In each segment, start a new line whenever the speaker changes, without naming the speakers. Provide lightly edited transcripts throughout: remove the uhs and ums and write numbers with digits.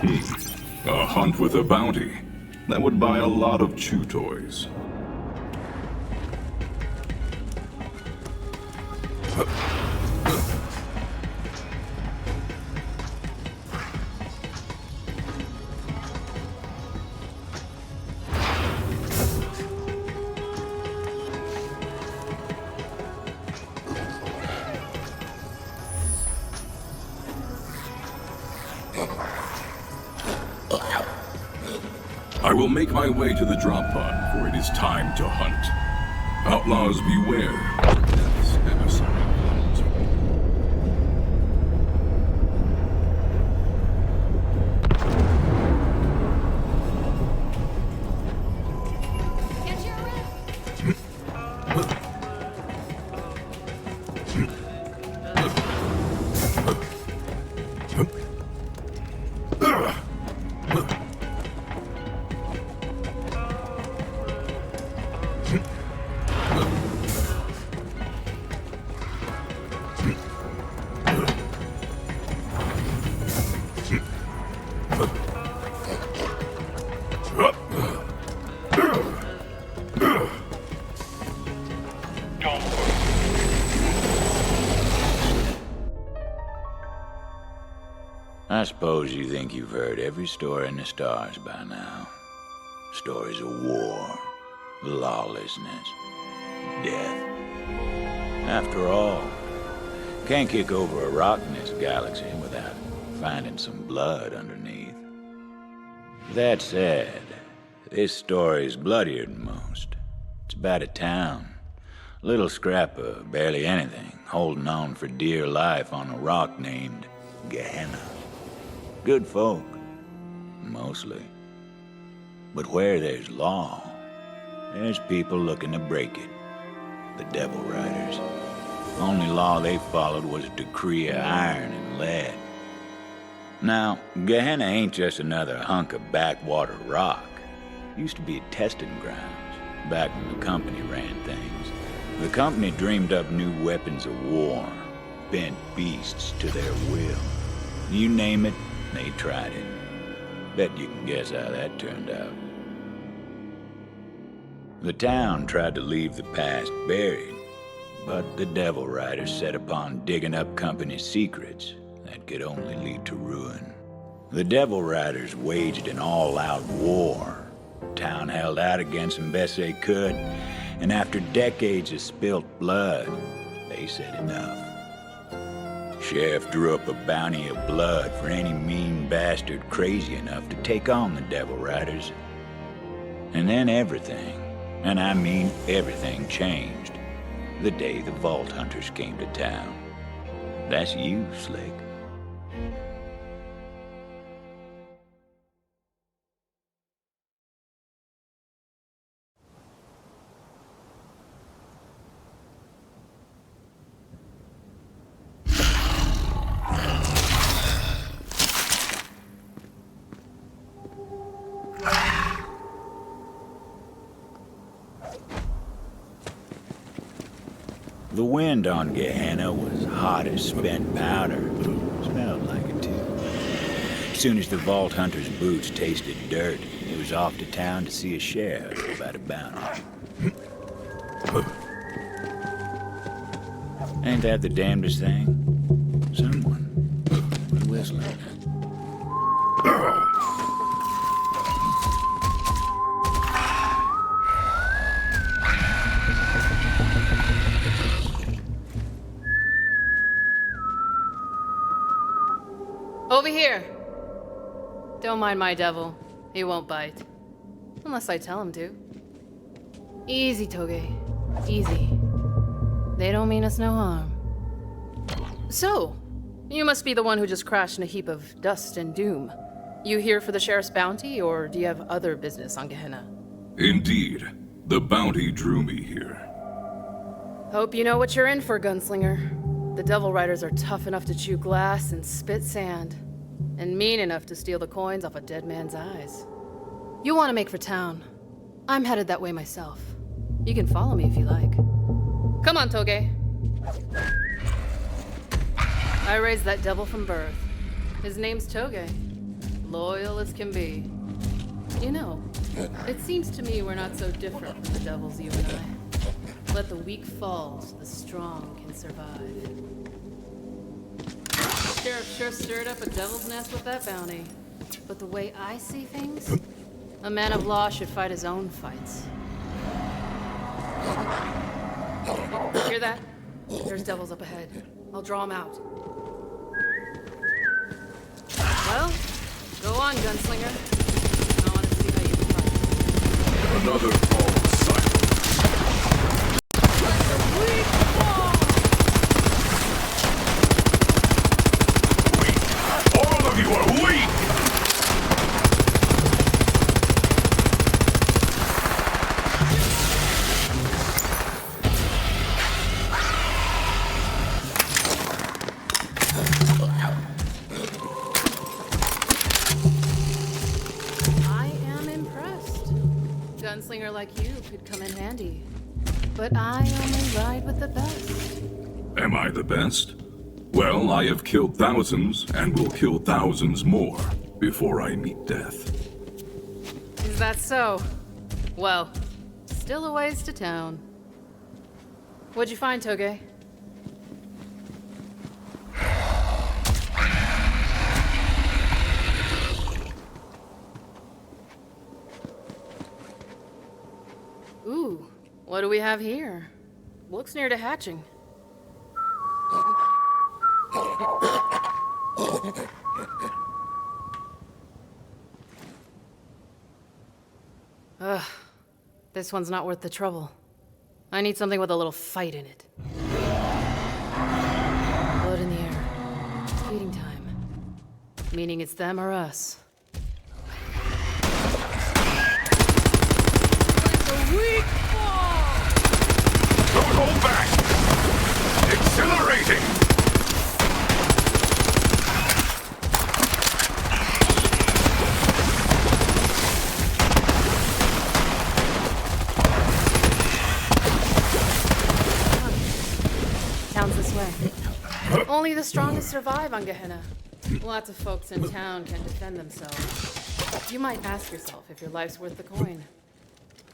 A hunt with a bounty. That would buy a lot of chew toys. I will make my way to the drop pod, for it is time to hunt. Outlaws beware. Death's emissary.
I suppose you think you've heard every story in the stars by now. Stories of war, lawlessness, death. After all, can't kick over a rock in this galaxy without finding some blood underneath. That said, this story's bloodier than most. It's about a town, a little scrap of barely anything, holding on for dear life on a rock named Gehenna. Good folk, mostly. But where there's law, there's people looking to break it. The devilriders. Only law they followed was a decree of iron and lead. Now, Gehenna ain't just another hunk of backwater rock. Used to be a testing grounds, back when the company ran things. The company dreamed up new weapons of war, bent beasts to their will. You name it, they tried it. Bet you can guess how that turned out. The town tried to leave the past buried, but the Devil Riders set upon digging up company secrets that could only lead to ruin. The Devil Riders waged an all-out war. The town held out against them best they could, and after decades of spilt blood, they said enough. Sheriff drew up a bounty of blood for any mean bastard crazy enough to take on the Devil Riders. And then everything, and I mean everything, changed the day the Vault Hunters came to town. That's you, Slick. The wind on Gehenna was hot as spent powder. Smelled like it, too. As soon as the Vault Hunter's boots tasted dirt, he was off to town to see a sheriff about a bounty. Ain't that the damnedest thing? Someone was whistling.
Over here. Don't mind my devil. He won't bite. Unless I tell him to. Easy, Toge. Easy. They don't mean us no harm. So, you must be the one who just crashed in a heap of dust and doom. You here for the sheriff's bounty, or do you have other business on Gehenna?
Indeed. The bounty drew me here.
Hope you know what you're in for, gunslinger. The Devil Riders are tough enough to chew glass and spit sand, and mean enough to steal the coins off a dead man's eyes. You want to make for town. I'm headed that way myself. You can follow me if you like. Come on, Toge. I raised that devil from birth. His name's Toge. loyal as can be. You know, it seems to me we're not so different from the devils, you and I. Let the weak fall so the strong can survive. Sheriff sure stirred up a devil's nest with that bounty. But the way I see things, a man of law should fight his own fights. Hear that? There's devils up ahead. I'll draw them out. Well, go on, gunslinger. I want to see how you fight.
Another false cycle.
Weak fall!
Weak. All of you are weak!
I am impressed. Gunslinger like you could come in handy. But I only ride with the best.
Am I the best? Well, I have killed thousands and will kill thousands more before I meet death.
Is that so? Well, still a ways to town. What'd you find, Toge? Ooh, what do we have here? Looks near to hatching. Ugh, this one's not worth the trouble. I need something with a little fight in it. Blood in the air. Feeding time. Meaning it's them or us. Like a weak ball!
Don't hold back! Exhilarating!
Town's this way. Only the strongest survive on Gehenna. Lots of folks in town can defend themselves. You might ask yourself if your life's worth the coin.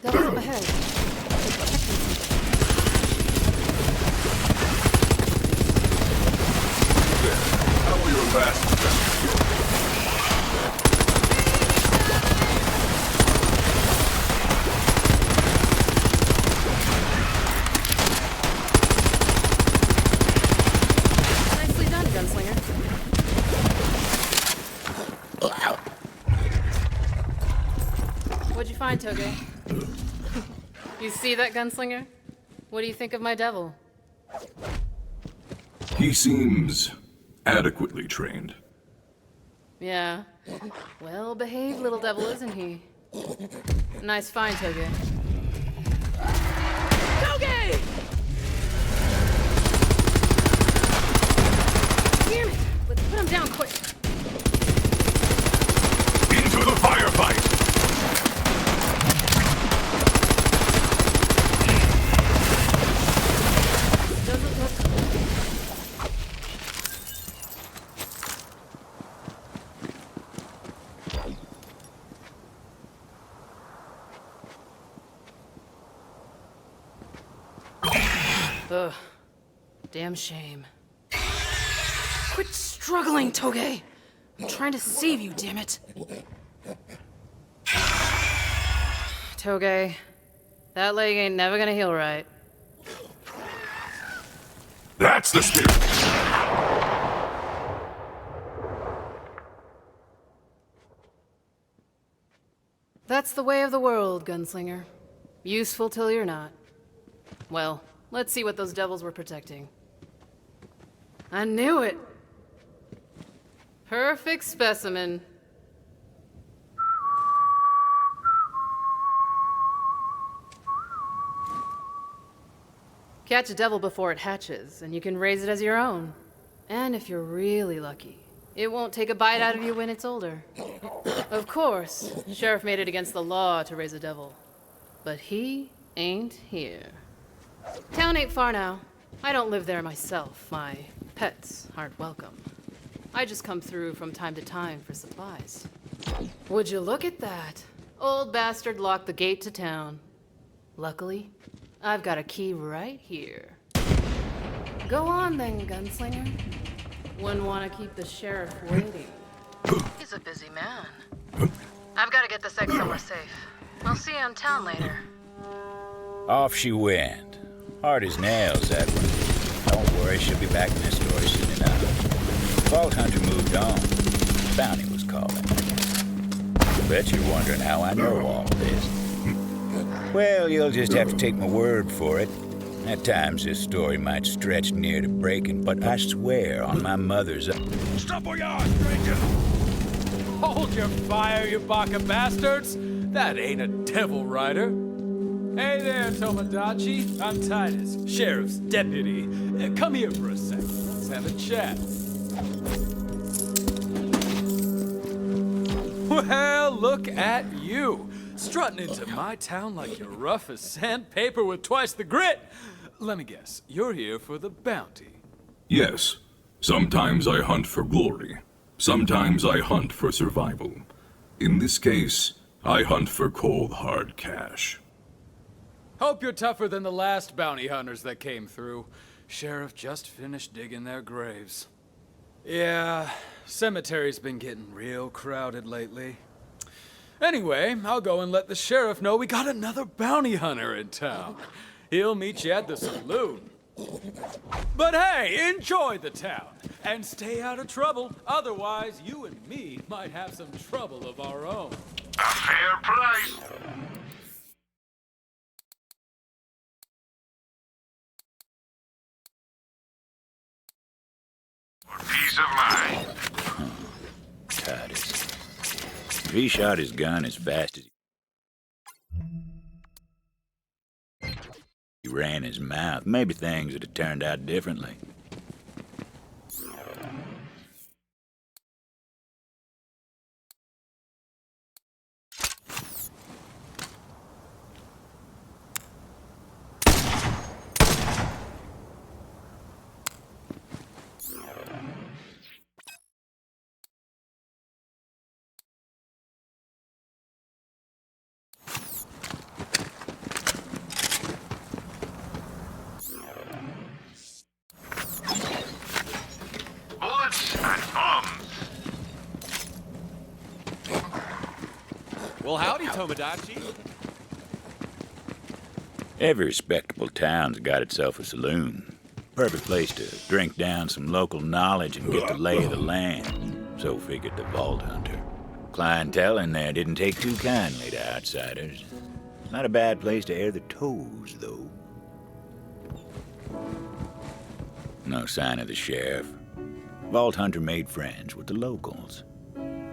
Devils up ahead.
How will your last
Nicely done, gunslinger. What'd you find, Toge? You see that, gunslinger? What do you think of my devil?
He seems adequately trained.
Yeah. Well-behaved little devil, isn't he? Nice find, Toge. Toge! Damn it! Let's put him down quick.
Into the firefight!
Doesn't look... Ugh. Damn shame. Quit struggling, Toge! I'm trying to save you, damn it! Toge, that leg ain't never gonna heal right.
That's the spirit!
That's the way of the world, gunslinger. Useful till you're not. Well, let's see what those devils were protecting. I knew it! Perfect specimen. Catch a devil before it hatches, and you can raise it as your own. And if you're really lucky, it won't take a bite out of you when it's older. Of course, Sheriff made it against the law to raise a devil. But he ain't here. Town ain't far now. I don't live there myself. My pets aren't welcome. I just come through from time to time for supplies. Would you look at that? Old bastard locked the gate to town. Luckily, I've got a key right here. Go on then, gunslinger. Wouldn't want to keep the sheriff waiting. He's a busy man. I've got to get this egg somewhere safe. I'll see you in town later.
Off she went. Hard as nails, that one. Don't worry, she'll be back in this story soon enough. Vault Hunter moved on. Bounty was calling. Bet you're wondering how I know all this. Well, you'll just have to take my word for it. At times this story might stretch near to breaking, but I swear on my mother's...
Stop where you are, stranger! Hold your fire, you baka bastards! That ain't a devil rider. Hey there, Tomodachi. I'm Titus, sheriff's deputy. Come here for a sec. Let's have a chat. Well, look at you. Strutting into my town like you're rough as sandpaper with twice the grit. Let me guess, you're here for the bounty.
Yes. Sometimes I hunt for glory. Sometimes I hunt for survival. In this case, I hunt for cold, hard cash.
Hope you're tougher than the last bounty hunters that came through. Sheriff just finished digging their graves. Yeah, cemetery's been getting real crowded lately. Anyway, I'll go and let the sheriff know we got another bounty hunter in town. He'll meet you at the saloon. But hey, enjoy the town, and stay out of trouble. Otherwise, you and me might have some trouble of our own.
A fair price. For peace of mind.
Titus. He shot his gun as fast as he ran his mouth. Maybe things would have turned out differently.
Bullets and bombs.
Well, howdy, Tomodachi.
Every respectable town's got itself a saloon. Perfect place to drink down some local knowledge and get the lay of the land. So figured the Vault Hunter. Clientele in there didn't take too kindly to outsiders. Not a bad place to air the toes, though. No sign of the sheriff. Vault Hunter made friends with the locals.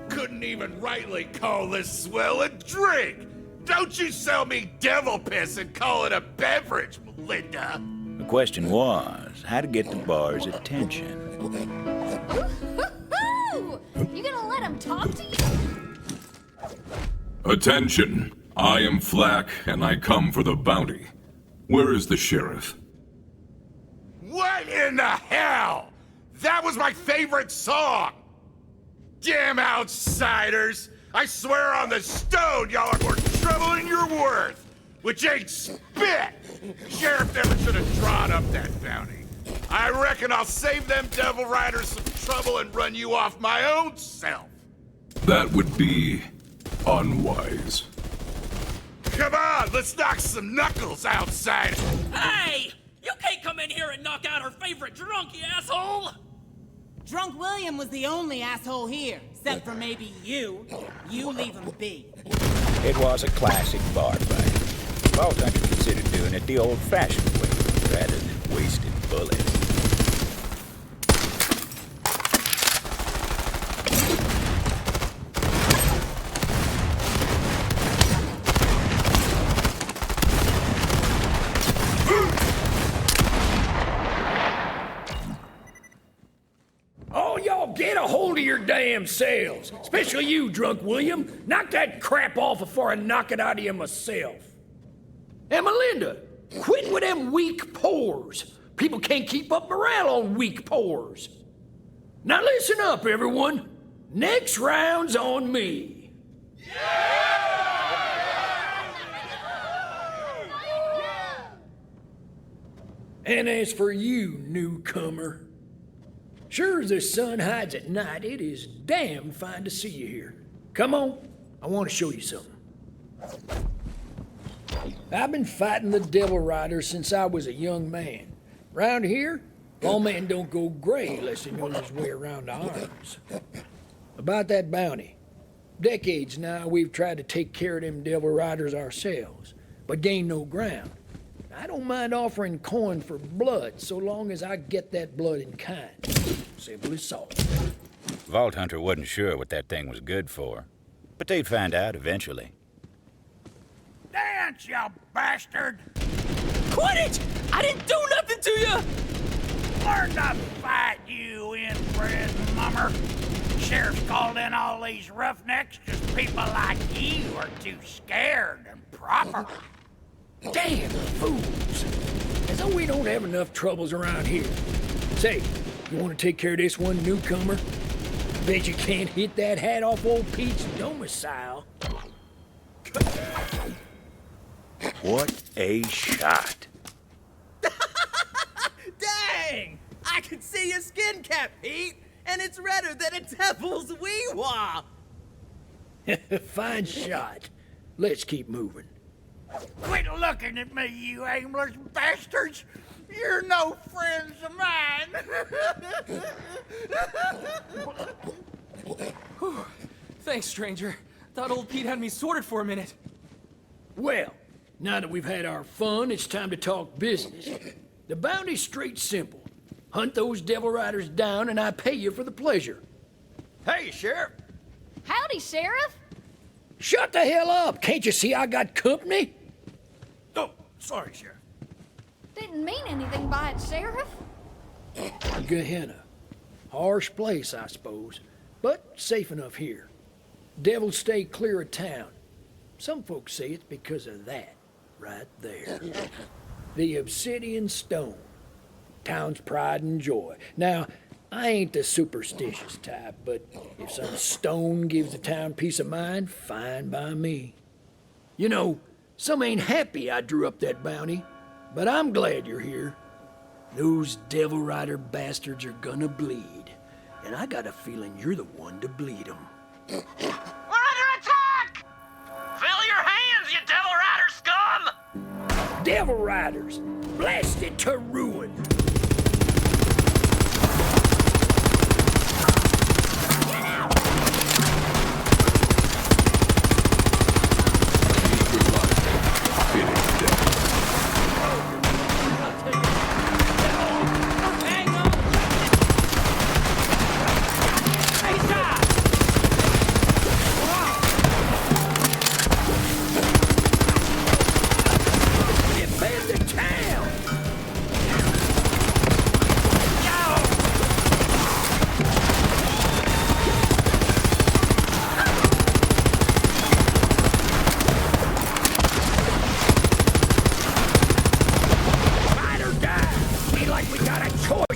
Couldn't even rightly call this swell a drink. Don't you sell me devil piss and call it a beverage, Melinda.
The question was, how to get the bar's attention.
Ooh, you gonna let him talk to you?
Attention! I am Flack, and I come for the bounty. Where is the sheriff?
What in the hell? That was my favorite song! Damn outsiders! I swear on the stone y'all are more trouble than you're worth! Which ain't spit! Sheriff never should have drawn up that bounty. I reckon I'll save them devil riders some trouble and run you off my own self!
That would be unwise.
Come on, let's knock some knuckles, outsider!
Hey! You can't come in here and knock out our favorite drunk, you asshole!
Drunk William was the only asshole here, except for maybe you. You leave him be.
It was a classic bar fight. Vault Hunter considered doing it the old-fashioned way, rather than wasting bullets.
Oh, y'all get a hold of your damn selves. Especially you, Drunk William. Knock that crap off before I knock it out of you myself. And Melinda, quit with them weak pores. People can't keep up morale on weak pores. Now listen up, everyone. Next round's on me. And as for you, newcomer, sure as the sun hides at night, it is damn fine to see you here. Come on, I want to show you something. I've been fighting the devil riders since I was a young man. Round here, all men don't go gray unless they know his way around the arms. About that bounty. Decades now we've tried to take care of them devil riders ourselves, but gained no ground. I don't mind offering coin for blood so long as I get that blood in kind. Simple as salt.
Vaulthunter wasn't sure what that thing was good for, but they'd find out eventually.
Dance, you bastard!
Quit it! I didn't do nothing to you!
Learn to fight, you inbred mummer. Sheriff's called in all these roughnecks because people like you are too scared and proper. Damn fools! As though we don't have enough troubles around here. Say, you want to take care of this one newcomer? Bet you can't hit that hat off old Pete's domicile.
What a shot.
Dang! I can see your skin cap, Pete, and it's redder than a devil's wee-wah!
Fine shot. Let's keep moving. Quit looking at me, you aimless bastards! You're no friends of mine!
Thanks, stranger. Thought old Pete had me sorted for a minute.
Well, now that we've had our fun, it's time to talk business. The bounty's straight simple. Hunt those devil riders down and I pay you for the pleasure. Hey, Sheriff!
Howdy, Sheriff.
Shut the hell up! Can't you see I got company? Oh, sorry, Sheriff.
Didn't mean anything by it, Sheriff.
Gehenna. Harsh place, I suppose, but safe enough here. Devils stay clear of town. Some folks say it's because of that, right there. The obsidian stone. Town's pride and joy. Now, I ain't the superstitious type, but if some stone gives the town peace of mind, fine by me. You know, some ain't happy I drew up that bounty, but I'm glad you're here. Those devil rider bastards are gonna bleed, and I got a feeling you're the one to bleed them.
We're under attack! Fill your hands, you devil rider scum!
Devil riders, blasted to ruin.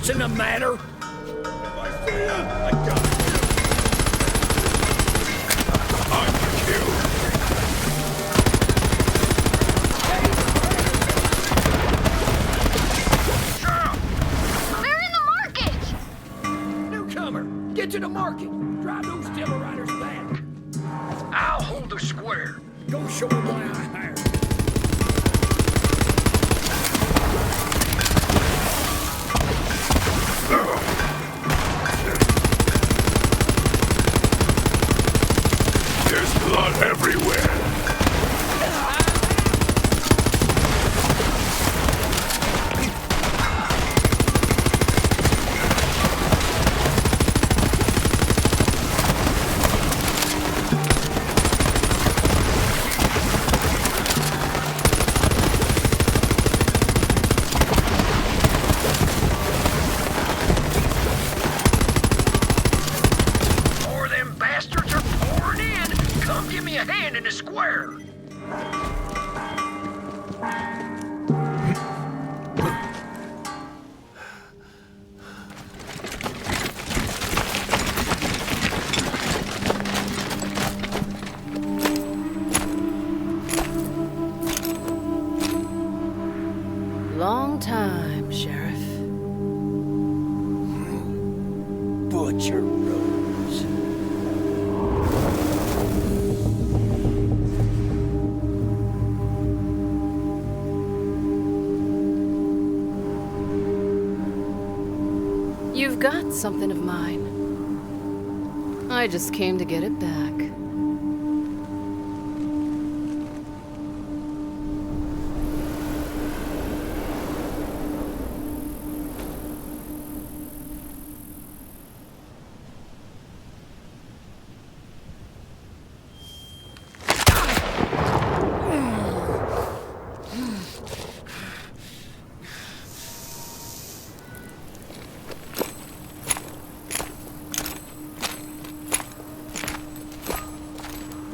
In the matter.
I see ya! I got it!
I'm killed.
They're in the market!
Newcomer, get to the market. Drive those devil riders back. I'll hold the square. Go show them why I hired you.
There's blood everywhere.
time, Sheriff.
Butcher Rose.
You've got something of mine. I just came to get it back.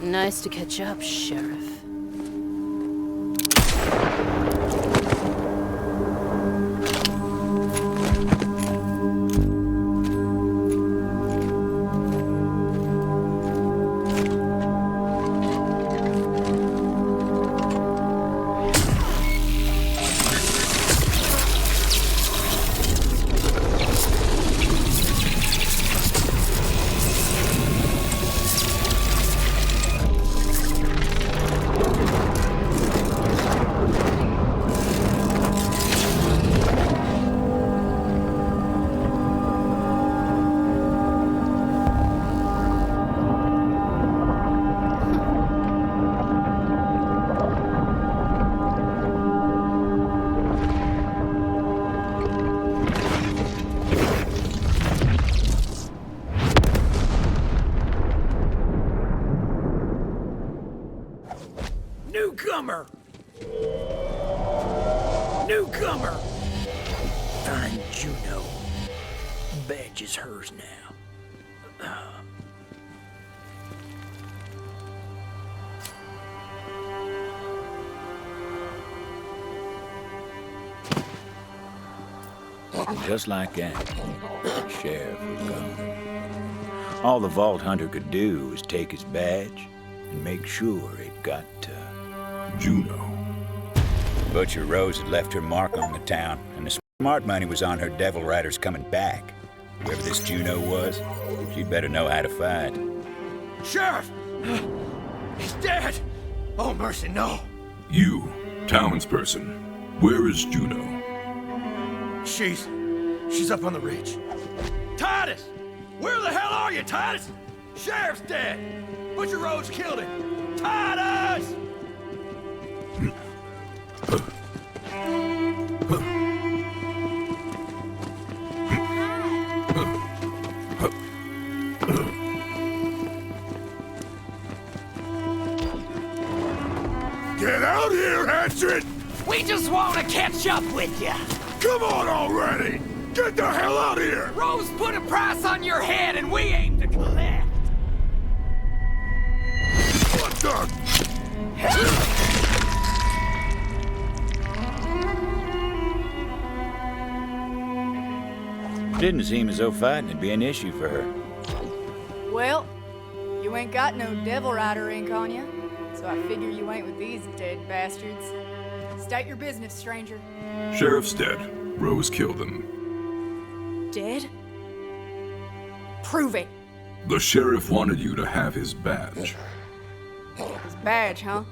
Nice to catch up, Sheriff.
Newcomer! Newcomer! Find Juno. Badge is hers now.
Just like that, the sheriff was gone. All the Vault Hunter could do was take his badge and make sure it got to
Juno.
Butcher Rose had left her mark on the town, and the smart money was on her devil riders coming back. Whoever this Juno was, she'd better know how to fight.
Sheriff! He's dead! Oh, mercy, no!
You, townsperson, where is Juno?
She's up on the ridge. Titus! Where the hell are you, Titus? Sheriff's dead! Butcher Rose killed him! Titus!
Get out here, Hatchet!
We just want to catch up with you.
Come on already! Get the hell out here!
Rose put a price on your head and we aim to collect.
What the?
Didn't seem as though fighting would be an issue for her.
Well, you ain't got no devil rider ink on you, so I figure you ain't with these dead bastards. State your business, stranger.
Sheriff's dead. Rose killed him.
Dead? Prove it.
The sheriff wanted you to have his badge.
His badge, huh?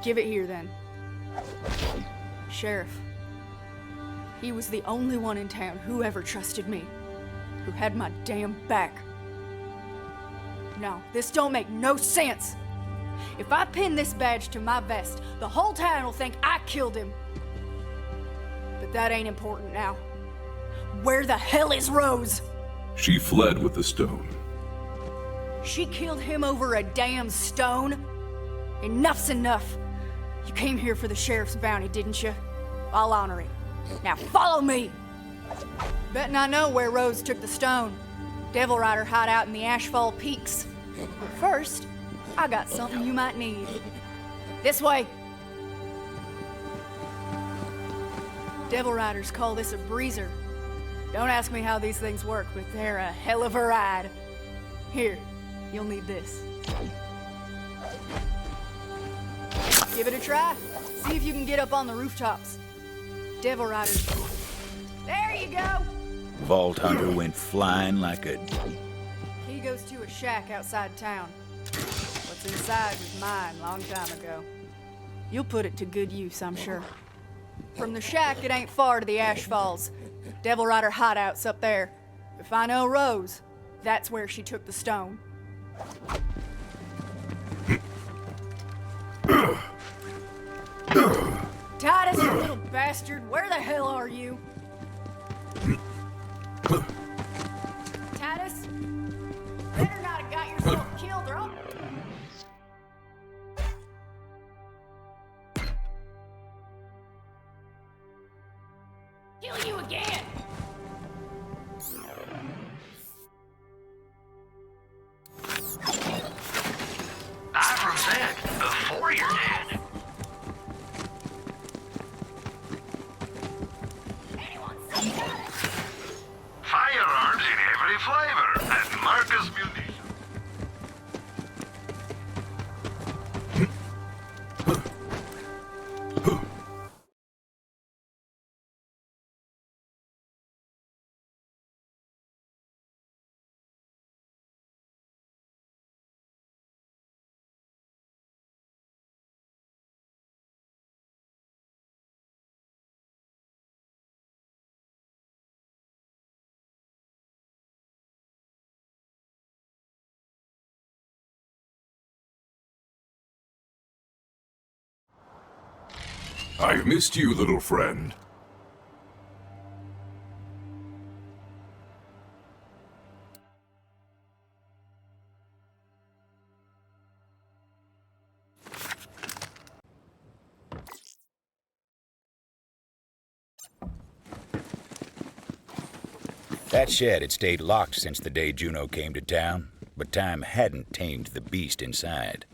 Give it here, then. Sheriff. He was the only one in town who ever trusted me. Who had my damn back. No, this don't make no sense. If I pin this badge to my vest, the whole town will think I killed him. But that ain't important now. Where the hell is Rose?
She fled with the stone.
She killed him over a damn stone? Enough's enough. You came here for the sheriff's bounty, didn't you? I'll honor it. Now follow me! Betting I know where Rose took the stone. Devil Rider hideout in the Ashfall Peaks. But first, I got something you might need. This way! Devil Riders call this a breezer. Don't ask me how these things work, but they're a hell of a ride. Here, you'll need this. Give it a try. See if you can get up on the rooftops. devil riders. There you go!
Vault Hunter went flying like a...
He goes to a shack outside town. What's inside was mine long time ago. You'll put it to good use, I'm sure. From the shack, it ain't far to the Ash Falls. Devil Rider hideouts up there. If I know Rose, that's where she took the stone. Titus, you little bastard, where the hell are you? Titus? Better not have got yourself killed or I'll... kill you again!
I'm dead before you're dead.
Anyone see that?
Firearms in every flavor at Marcus Munitions.
I've missed you, little friend.
That shed had stayed locked since the day Juno came to town, but time hadn't tamed the beast inside.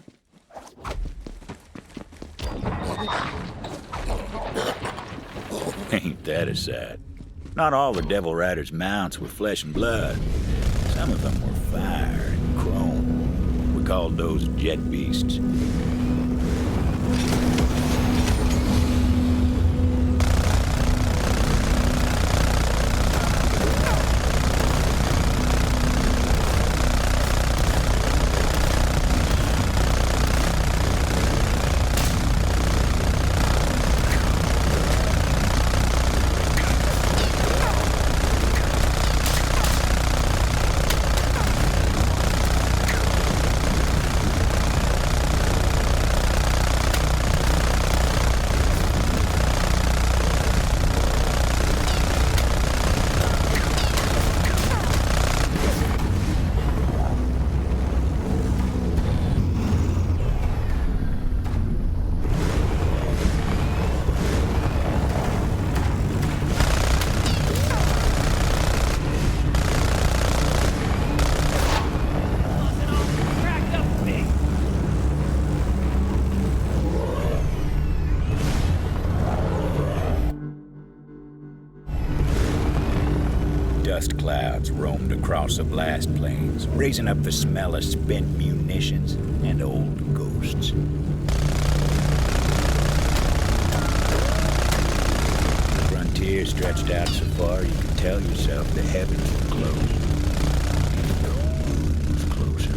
Ain't that a sight? Not all the Devil Riders' mounts were flesh and blood. Some of them were fire and chrome. We called those jet beasts. Dust clouds roamed across the blast plains, raising up the smell of spent munitions and old ghosts. The frontier stretched out so far you could tell yourself the heavens were close. And the goal was closer.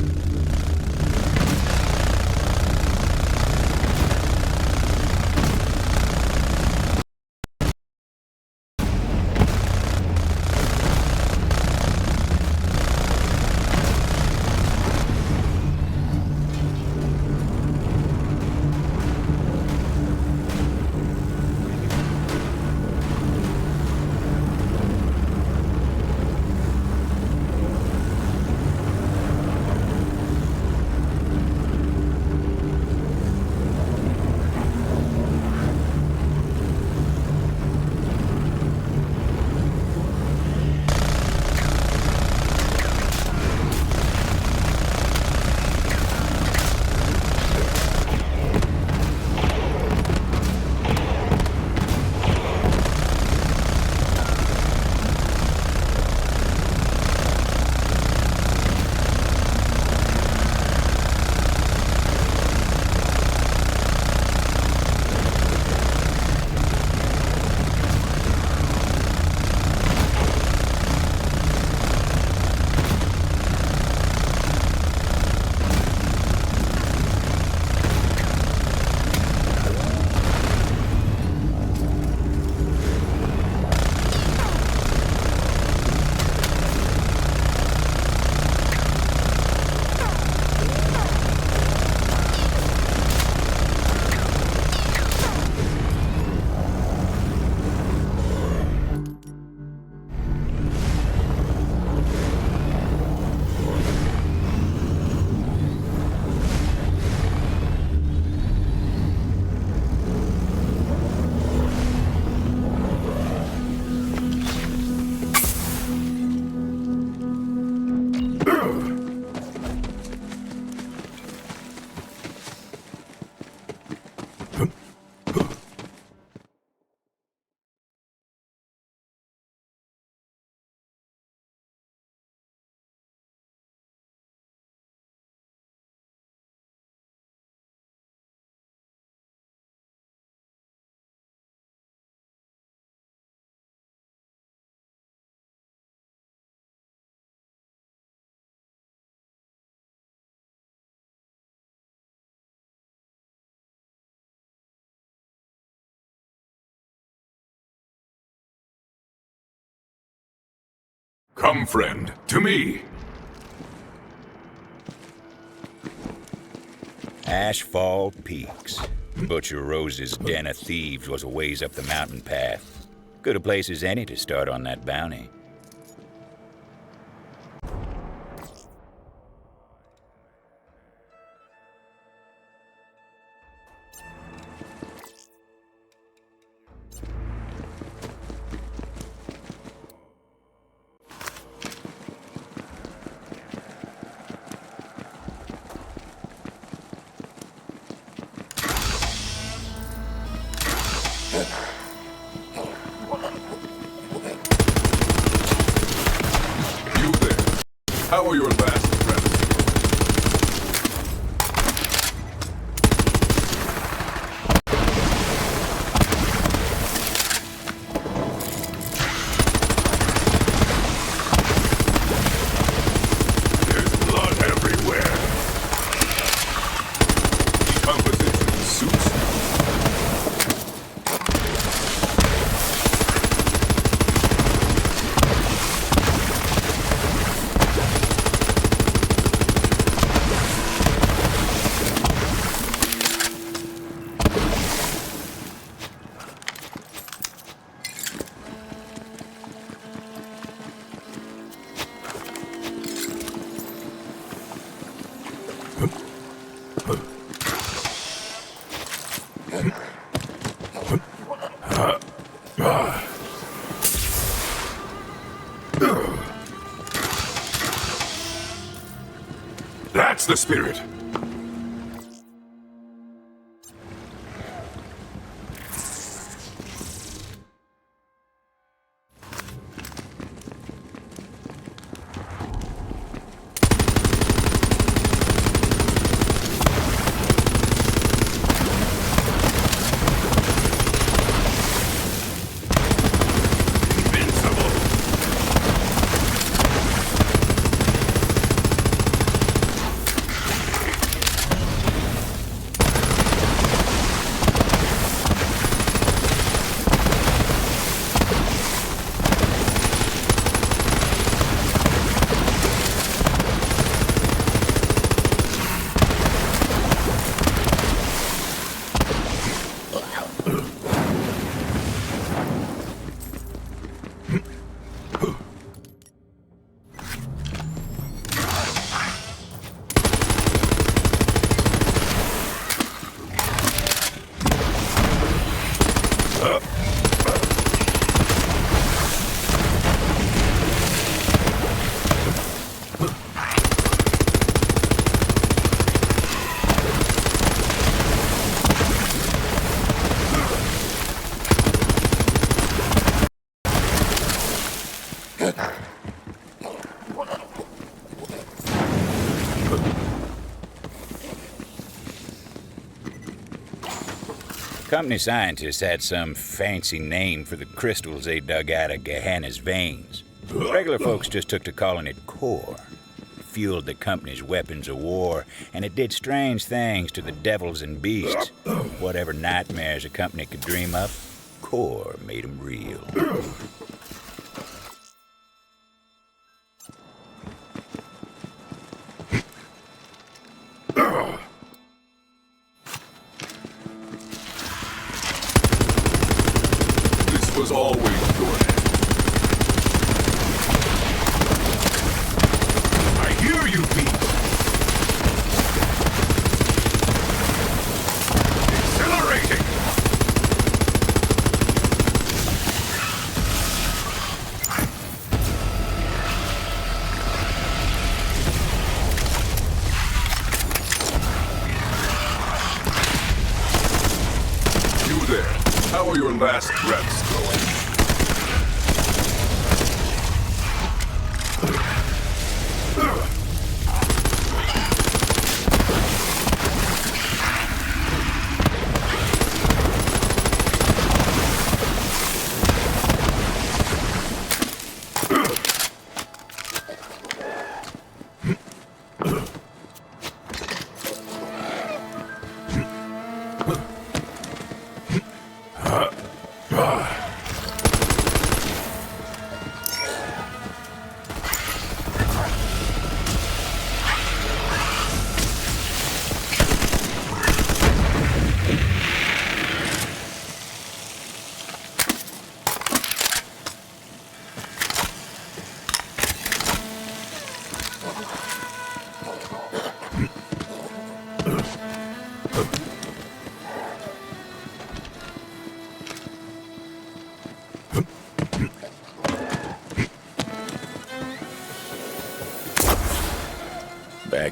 Come, friend, to me.
Ashfall Peaks. Butcher Rose's den of thieves was a ways up the mountain path. Good a place as any to start on that bounty.
You there. How are your last friends? There's blood everywhere. Decomposition suits. That's the spirit.
Company scientists had some fancy name for the crystals they dug out of Gehenna's veins. Regular folks just took to calling it core. It fueled the company's weapons of war, and it did strange things to the devils and beasts. Whatever nightmares a company could dream up, core made them real.
This was always your end. I hear you, Pete. Accelerating. You there. How are your last breaths going?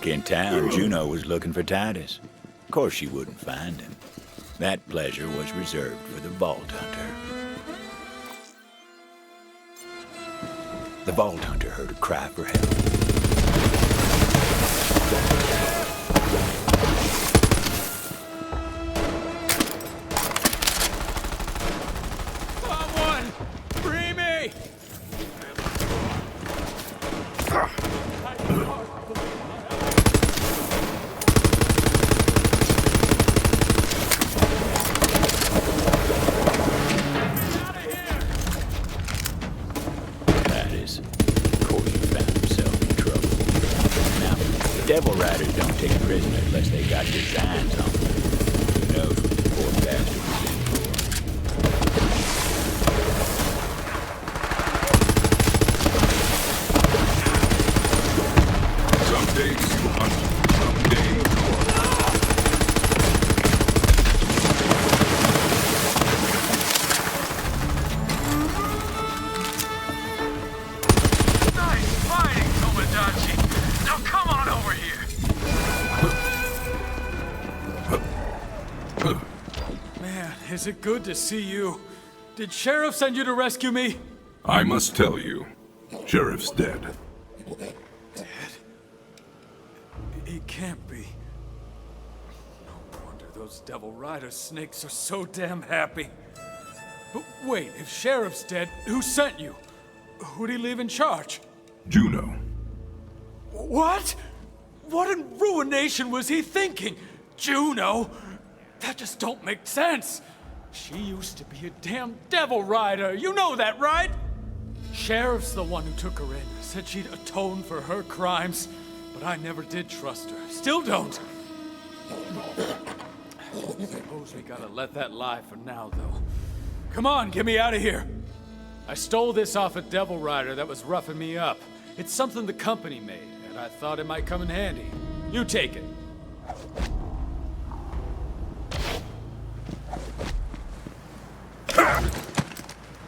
Back in town, Juno was looking for Titus. Of course she wouldn't find him. That pleasure was reserved for the Vault Hunter. The Vault Hunter heard a cry for help. Devilriders don't take prisoners unless they got designs on them. Who knows what the poor bastard was in for.
Some days you hunt, some days you
Nice fighting, Tomodachi. Now come on over here.
Man, is it good to see you. Did Sheriff send you to rescue me?
I must tell you, Sheriff's dead.
Dead? He can't be. No wonder those Devil Rider snakes are so damn happy. But wait, if Sheriff's dead, who sent you? Who'd he leave in charge?
Juno.
What? What in ruination was he thinking? Juno? That just don't make sense. She used to be a damn Devil Rider. You know that, right? Sheriff's the one who took her in. Said she'd atone for her crimes. But I never did trust her. Still don't. Suppose we gotta let that lie for now, though. Come on, get me out of here. I stole this off a Devil Rider that was roughing me up. It's something the company made, and I thought it might come in handy. You take it.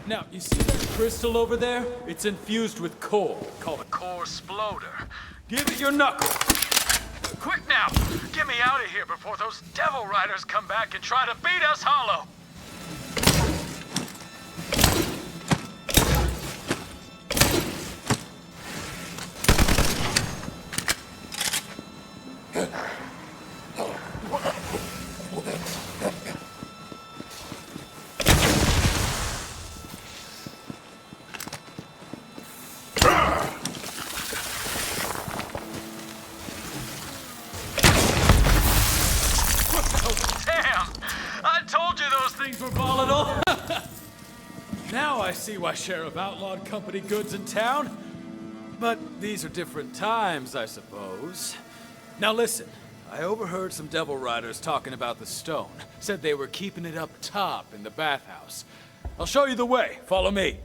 Now, you see that crystal over there? It's infused with core, called a core sploder. Give it your knuckle.
Quick now! Get me out of here before those Devil Riders come back and try to beat us hollow!
Now I see why Sheriff outlawed company goods in town. But these are different times, I suppose. Now listen, I overheard some Devil Riders talking about the stone. Said they were keeping it up top in the bathhouse. I'll show you the way. Follow me.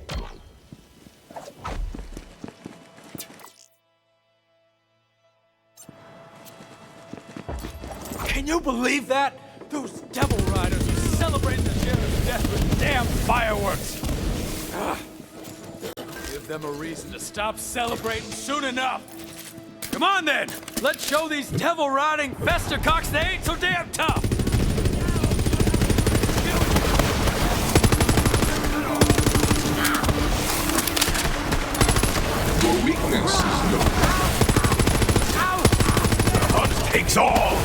Can you believe that? Those Devil Riders are celebrating the Sheriff's death with damn fireworks! Give them a reason to stop celebrating soon enough! Come on then! Let's show these devil-riding festercocks they ain't so damn tough!
Your weakness is no. The hunt takes all!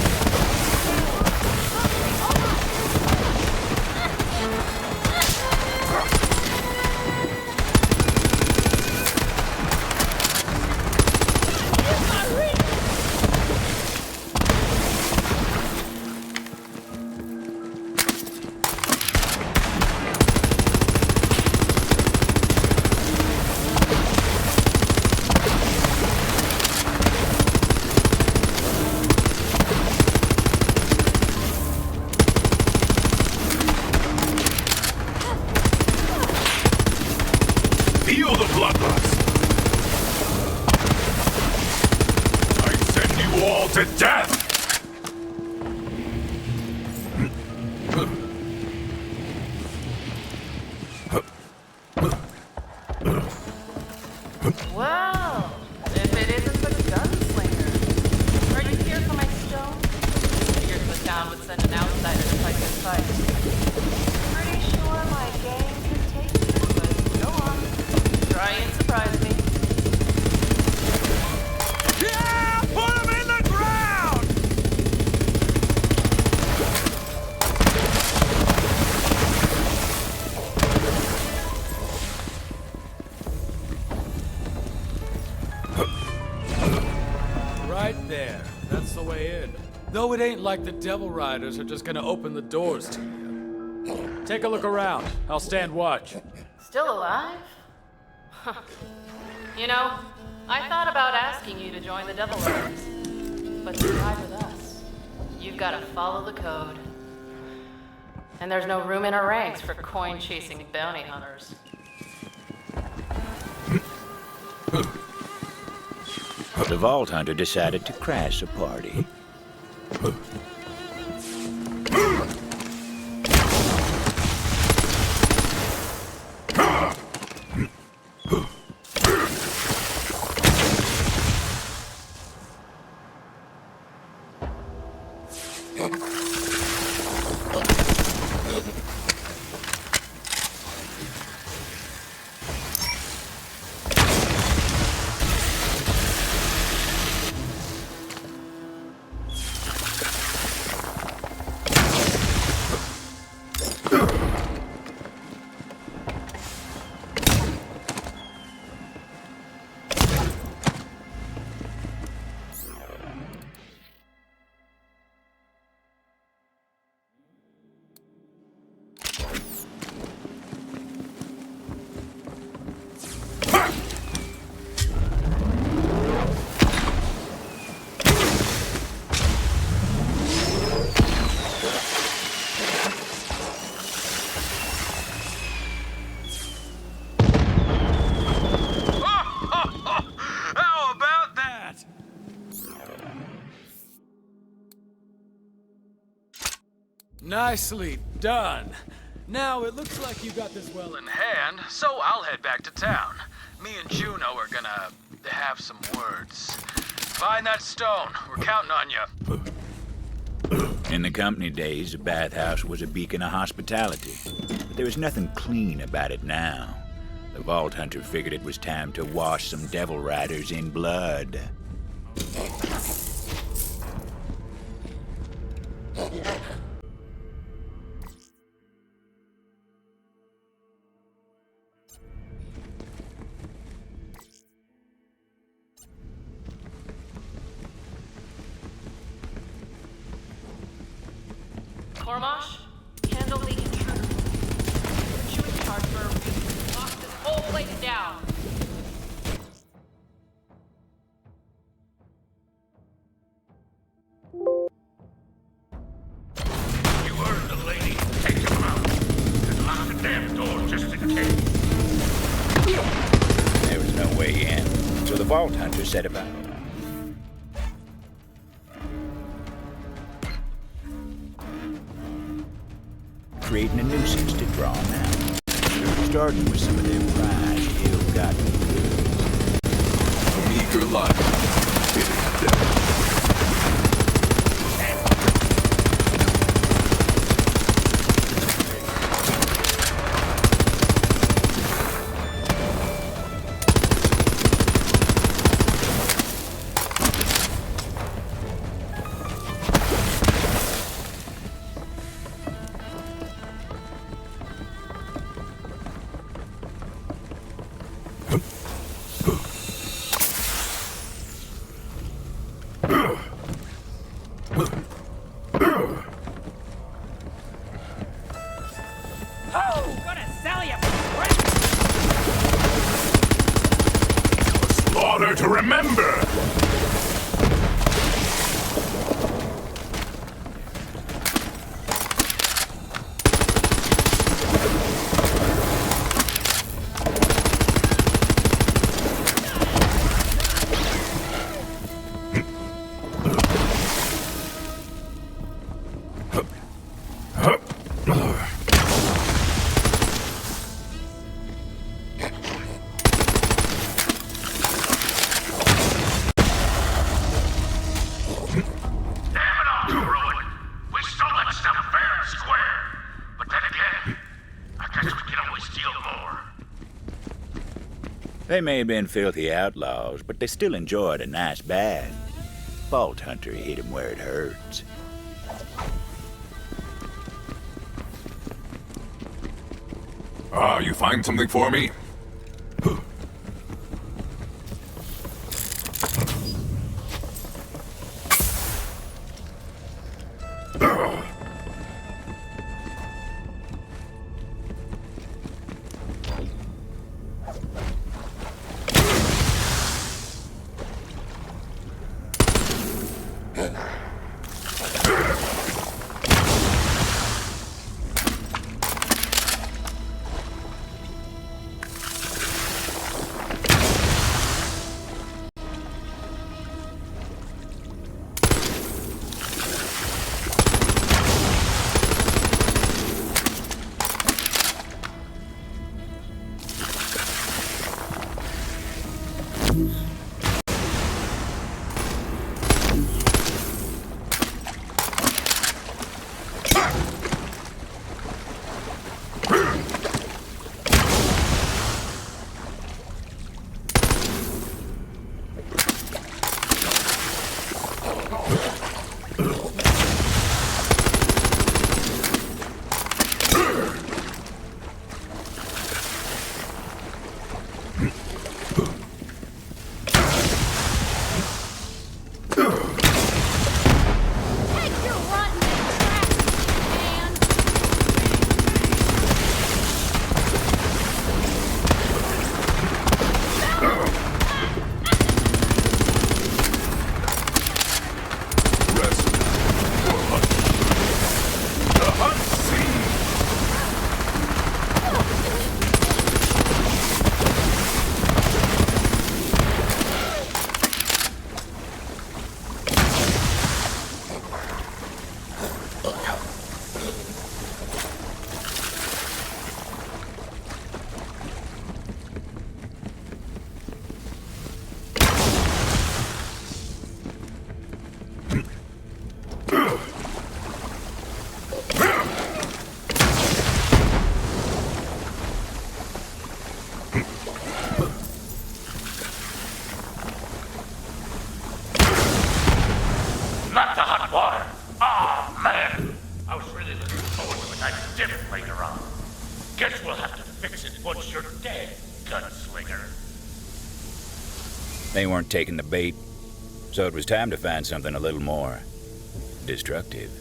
Though it ain't like the Devil Riders are just gonna open the doors to you. Take a look around. I'll stand watch.
Still alive? You know, I thought about asking you to join the Devil Riders. But to ride with us, you've got to follow the code. And there's no room in our ranks for coin-chasing bounty hunters.
The Vault Hunter decided to crash a party.
Nicely done. Now, it looks like you got this well in hand, so I'll head back to town. Me and Juno are gonna have some words. Find that stone. We're counting on you.
In the company days, the bathhouse was a beacon of hospitality. But there was nothing clean about it now. The Vault Hunter figured it was time to wash some Devil Riders in blood.
Cormash, handle the intruder. Put you in charge for a reason. Lock this whole place down.
You heard the lady. Take him out. And lock the damn door just in case.
There was no way in, so the Vault Hunter set about it. Creating a nuisance to draw them out. Starting with some of their prized, ill-gotten goods.
A meager life. It is death.
Slaughter to remember!
They may have been filthy outlaws, but they still enjoyed a nice bath. Vault Hunter hit him where it hurts.
You find something for me?
nice dip later on. Guess we'll have to fix it once you're dead, gunslinger.
They weren't taking the bait, so it was time to find something a little more destructive.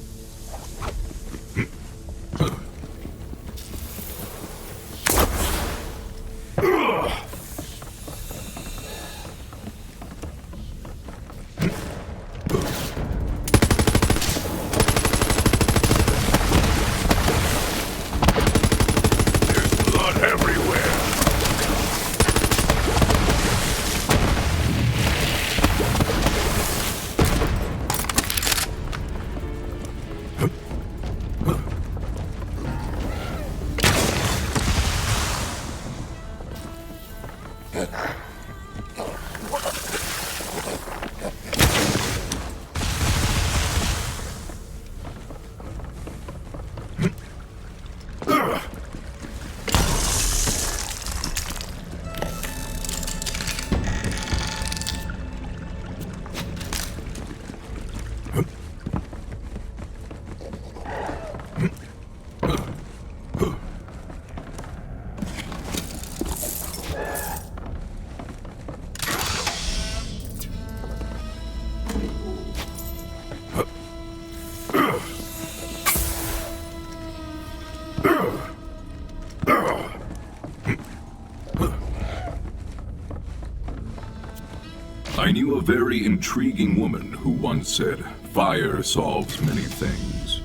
I knew a very intriguing woman who once said, "Fire solves many things."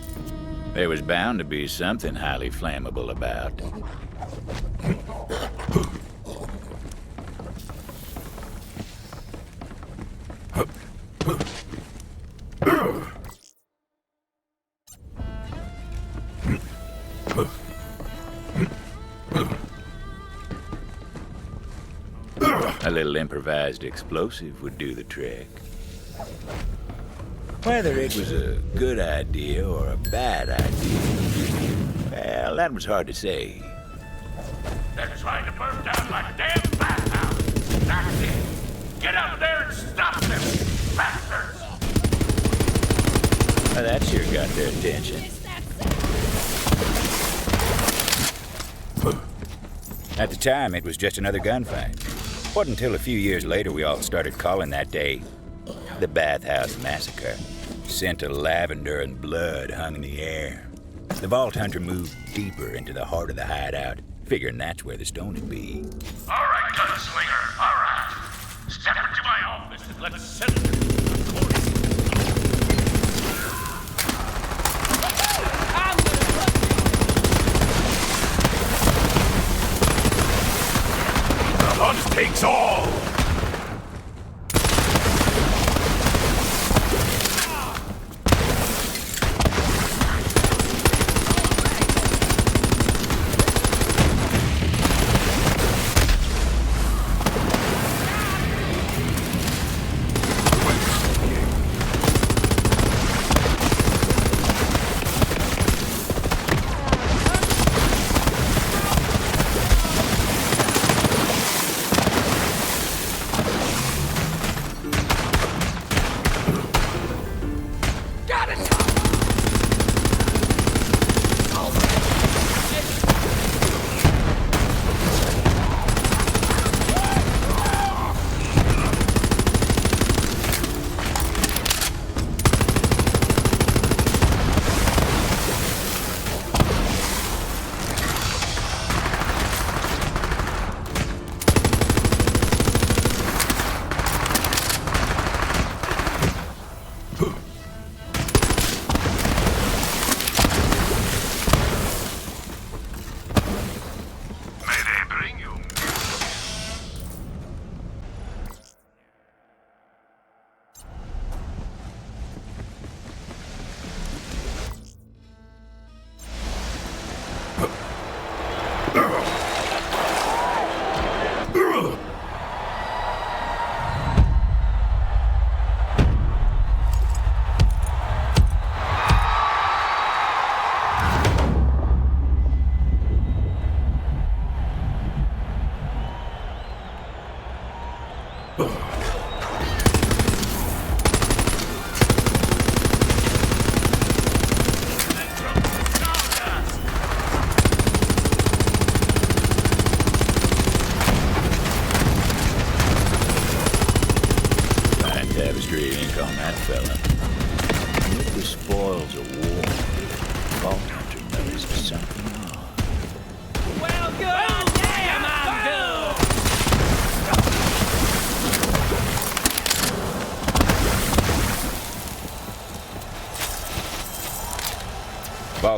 There was bound to be something highly flammable about. A little improvised explosive would do the trick. Whether it was a good idea or a bad idea, well, that was hard to say.
They're trying to burn down my damn bathhouse. That's it. Get out there and stop them, bastards!
Well, that sure got their attention. At the time, it was just another gunfight. It wasn't until a few years later we all started calling that day the Bathhouse Massacre. Scent of lavender and blood hung in the air. The Vault Hunter moved deeper into the heart of the hideout, figuring that's where the stone would be.
All right, gunslinger, all right. Step into my office and let's settle this accordingly.
The hunt takes all!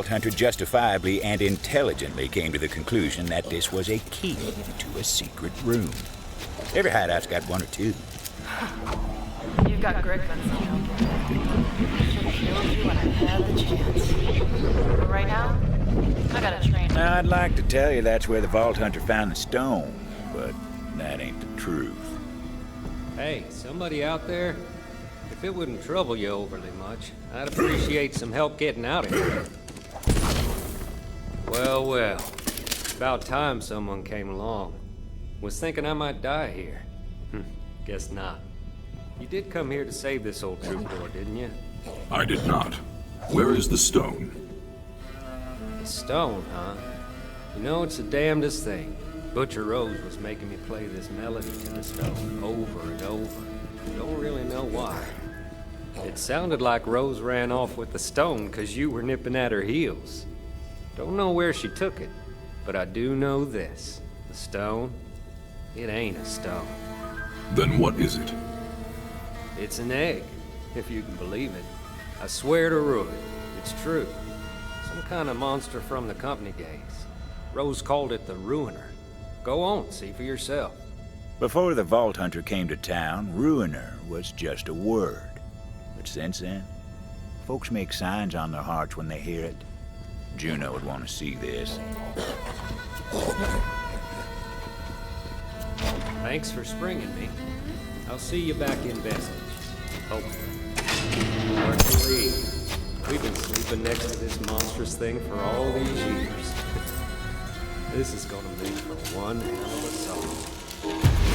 Vault Hunter justifiably and intelligently came to the conclusion that this was a key to a secret room. Every hideout's got one or two.
You've got grit guns, you know. Should have killed you when I had the chance. But right now, I gotta train.
Now, I'd like to tell you that's where the Vault Hunter found the stone, but that ain't the truth.
Hey, somebody out there? If it wouldn't trouble you overly much, I'd appreciate some help getting out of here. Well, well. About time someone came along. Was thinking I might die here. Guess not. You did come here to save this old troubadour, didn't you?
I did not. Where is the stone?
The stone, huh? You know, it's the damnedest thing. Butcher Rose was making me play this melody to the stone over and over. Don't really know why. It sounded like Rose ran off with the stone because you were nipping at her heels. Don't know where she took it, but I do know this. The stone, it ain't a stone.
Then what is it?
It's an egg, if you can believe it. I swear to ruin, it's true. Some kind of monster from the company days. Rose called it the Ruiner. Go on, see for yourself.
Before the Vault Hunter came to town, Ruiner was just a word. But since then, folks make signs on their hearts when they hear it. Juno would want to see this.
Thanks for springing me. I'll see you back in Vestige. Hopefully. Hard to believe. We've been sleeping next to this monstrous thing for all these years. This is gonna make for one hell of a song.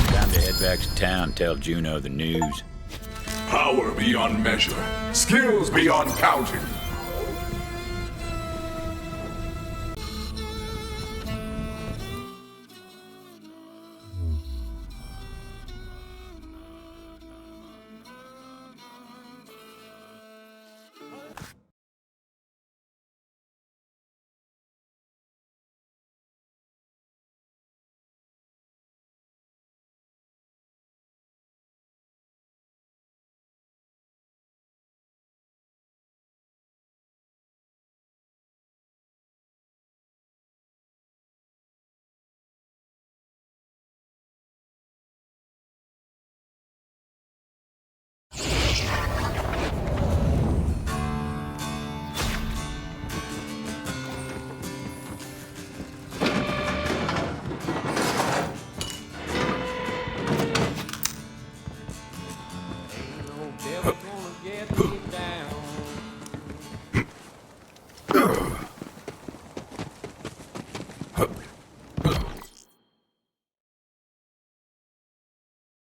Time to head back to town and tell Juno the news.
Power beyond measure. Skills beyond counting.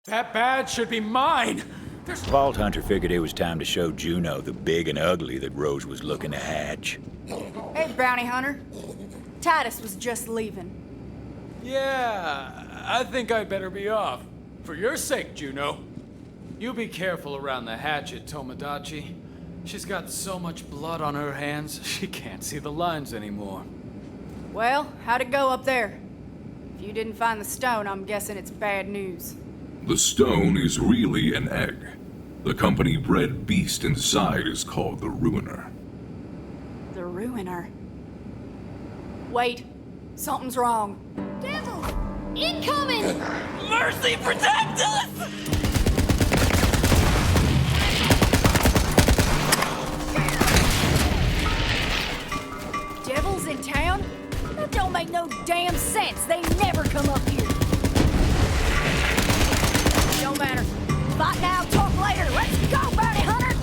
That badge should be mine!
Vault Hunter figured it was time to show Juno the big and ugly that Rose was looking to hatch.
Hey, bounty hunter. Titus was just leaving.
Yeah, I think I'd better be off. For your sake, Juno. You be careful around the hatchet, Tomodachi. She's got so much blood on her hands, she can't see the lines anymore.
Well, how'd it go up there? If you didn't find the stone, I'm guessing it's bad news.
The stone is really an egg. The company-bred beast inside is called the Ruiner.
The Ruiner. Wait, something's wrong.
Devils! Incoming!
Mercy, protect us!
Devils in town? That don't make no damn sense. They never come up here. Don't matter. Fight now, talk later. Let's go, bounty hunter!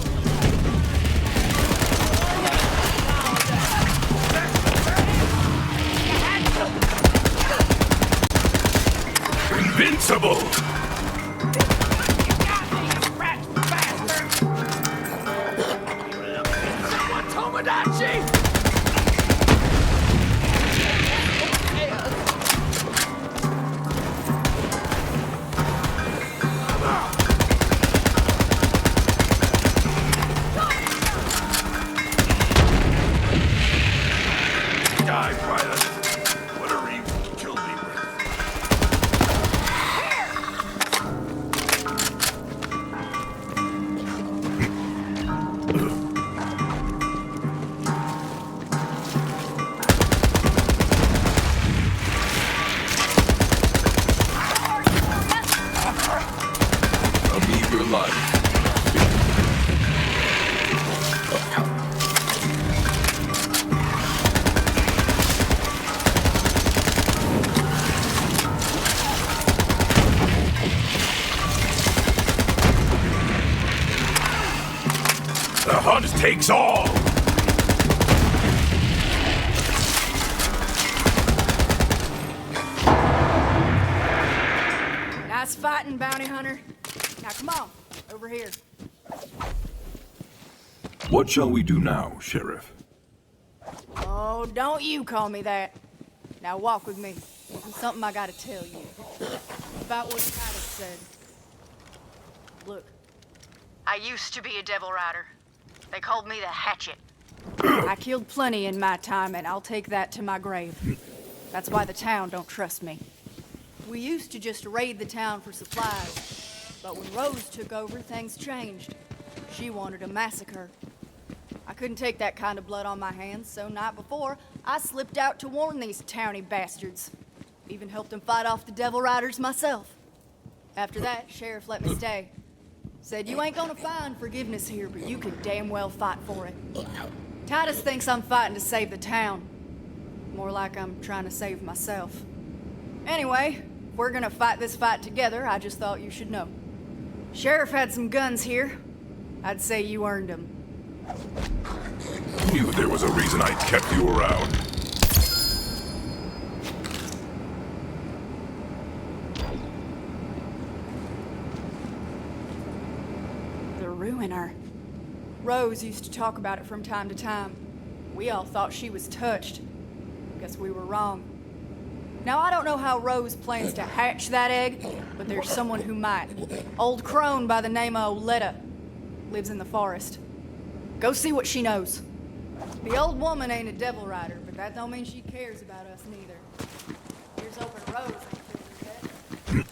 Invincible!
Tomodachi!
Die, Violet. Whatever you killed me with.
takes all!
Nice fighting, bounty hunter. Now come on, over here.
What shall we do now, Sheriff?
Oh, don't you call me that. Now walk with me. There's something I gotta tell you. About what Titus said. Look. I used to be a devil rider. They called me the Hatchet. I killed plenty in my time, and I'll take that to my grave. That's why the town don't trust me. We used to just raid the town for supplies. But when Rose took over, things changed. She wanted a massacre. I couldn't take that kind of blood on my hands, so night before, I slipped out to warn these towny bastards. Even helped them fight off the devil riders myself. After that, Sheriff let me stay. Said, you ain't gonna find forgiveness here, but you can damn well fight for it. Titus thinks I'm fighting to save the town. More like I'm trying to save myself. Anyway, if we're gonna fight this fight together, I just thought you should know. Sheriff had some guns here. I'd say you earned them.
Knew there was a reason I kept you around.
The Ruiner. Rose used to talk about it from time to time. We all thought she was touched. Guess we were wrong. Now, I don't know how Rose plans to hatch that egg, but there's someone who might. Old crone by the name of Oletta. Lives in the forest. Go see what she knows. The old woman ain't a devil rider, but that don't mean she cares about us neither. Here's hoping Rose ain't killed her yet.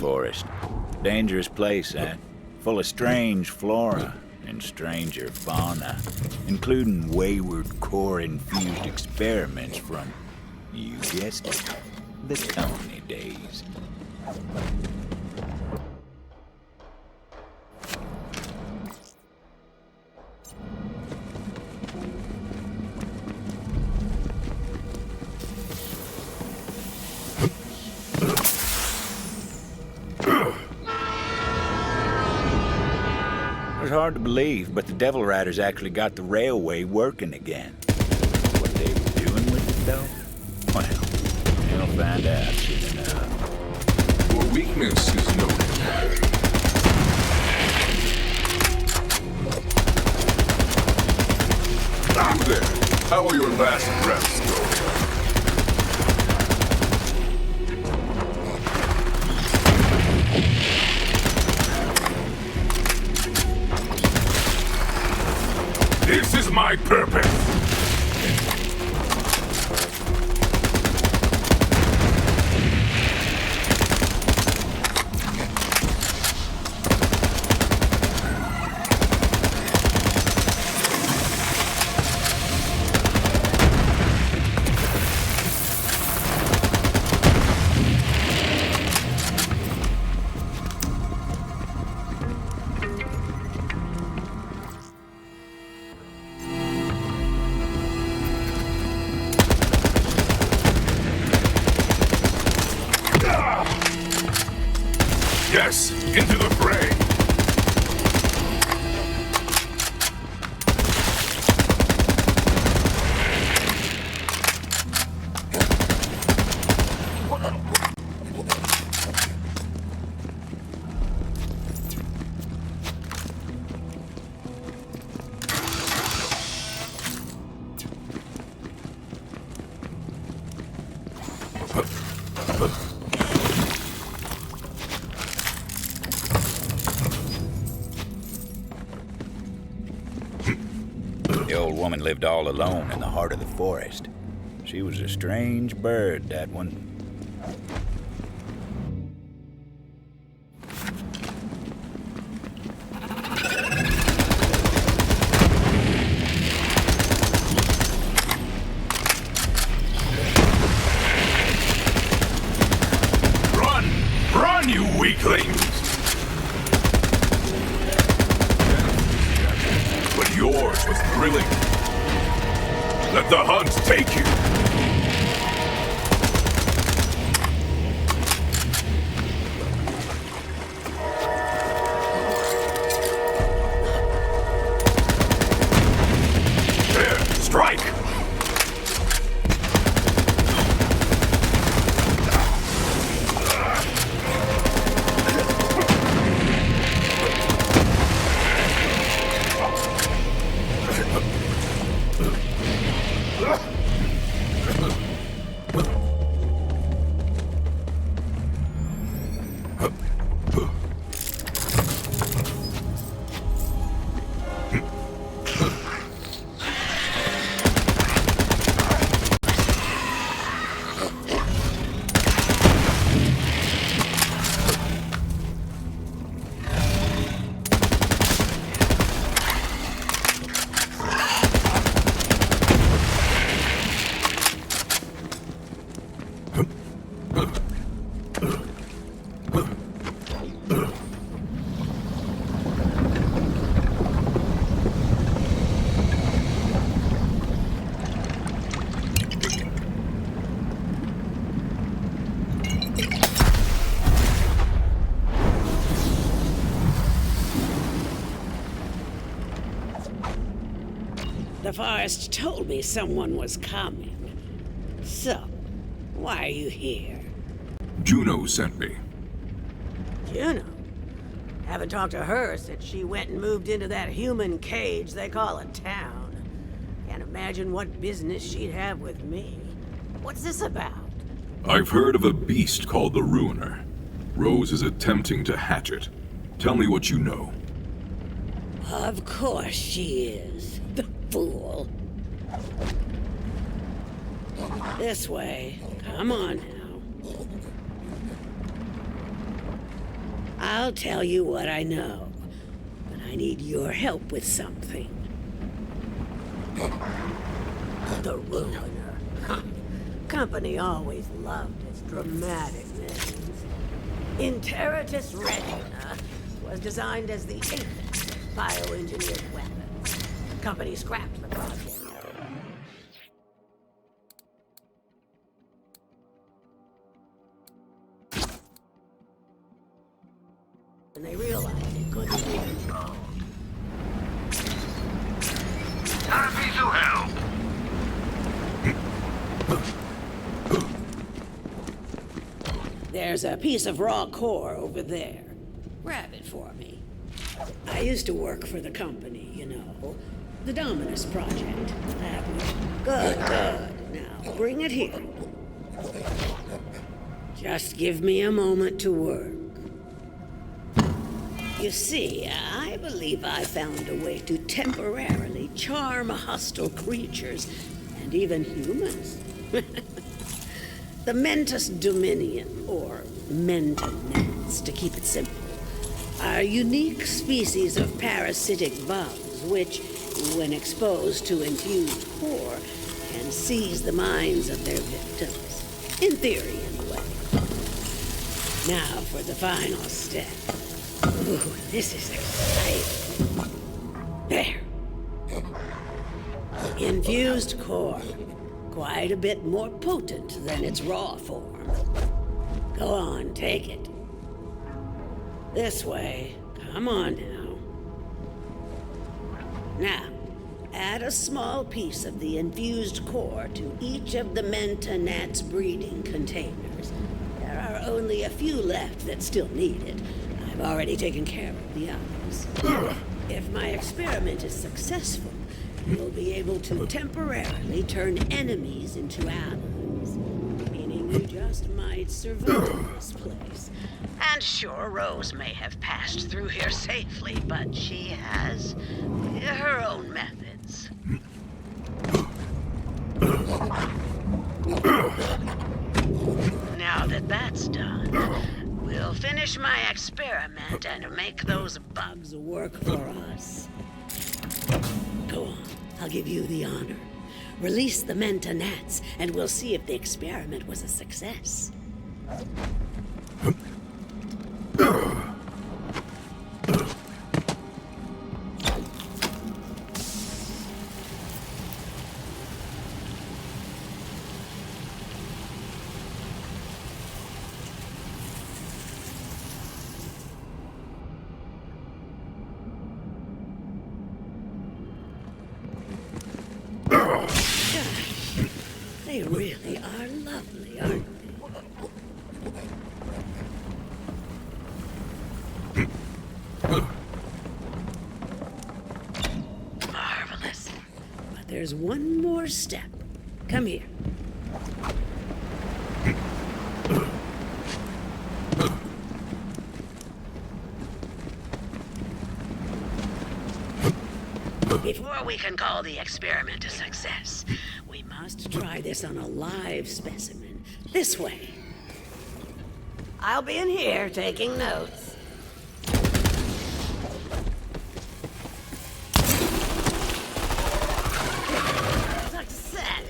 forest. Dangerous place, eh? Full of strange flora and stranger fauna, including wayward core-infused experiments from, you guessed it, the Tony days. It was hard to believe, but the Devil Riders actually got the railway working again. What they were doing with it, though? Well, you'll find out soon enough.
Your weakness is noted. You there. How are your last breaths going? This is my purpose! Yes, into the fray!
The old woman lived all alone in the heart of the forest. She was a strange bird, that one.
Run! Run, you weaklings! But yours was thrilling. Let the hunt take you! There, strike!
The forest told me someone was coming. So, why are you here?
Juno sent me.
Juno? Haven't talked to her since she went and moved into that human cage they call a town. Can't imagine what business she'd have with me. What's this about?
I've heard of a beast called the Ruiner. Rose is attempting to hatch it. Tell me what you know.
Of course she is. The fool. This way. Come on now. I'll tell you what I know, but I need your help with something.
The Ruiner. Company always loved its dramatic names. Interitus Regina was designed as the 8th bioengineered weapon. Company scrapped the project. And they realized it couldn't be controlled.
Got a piece of help.
There's a piece of raw core over there. Grab it for me. I used to work for the company, you know. The Dominus Project. That one. Good. Now, bring it here. Just give me a moment to work. You see, I believe I found a way to temporarily charm hostile creatures, and even humans. The Mentus Dominion, or Mentonets, to keep it simple, are unique species of parasitic bugs which, when exposed to infused core, can seize the minds of their victims. In theory, anyway. Now for the final step. Ooh, this is exciting. There. Infused core. Quite a bit more potent than its raw form. Go on, take it. This way. Come on now. Now, add a small piece of the infused core to each of the Mentonats breeding containers. There are only a few left that still need it. I've already taken care of the others. If my experiment is successful, you'll be able to temporarily turn enemies into allies, meaning you just might survive this place. And sure, Rose may have passed through here safely, but she has her own methods. Now that that's done, we'll finish my experiment and make those bugs work for us. Go on, I'll give you the honor. Release the Mentonats, and we'll see if the experiment was a success. They really are lovely, aren't they? Marvelous. But there's one more step. Come here. Before we can call the experiment a success, we must try this on a live specimen. This way. I'll be in here taking notes. Success!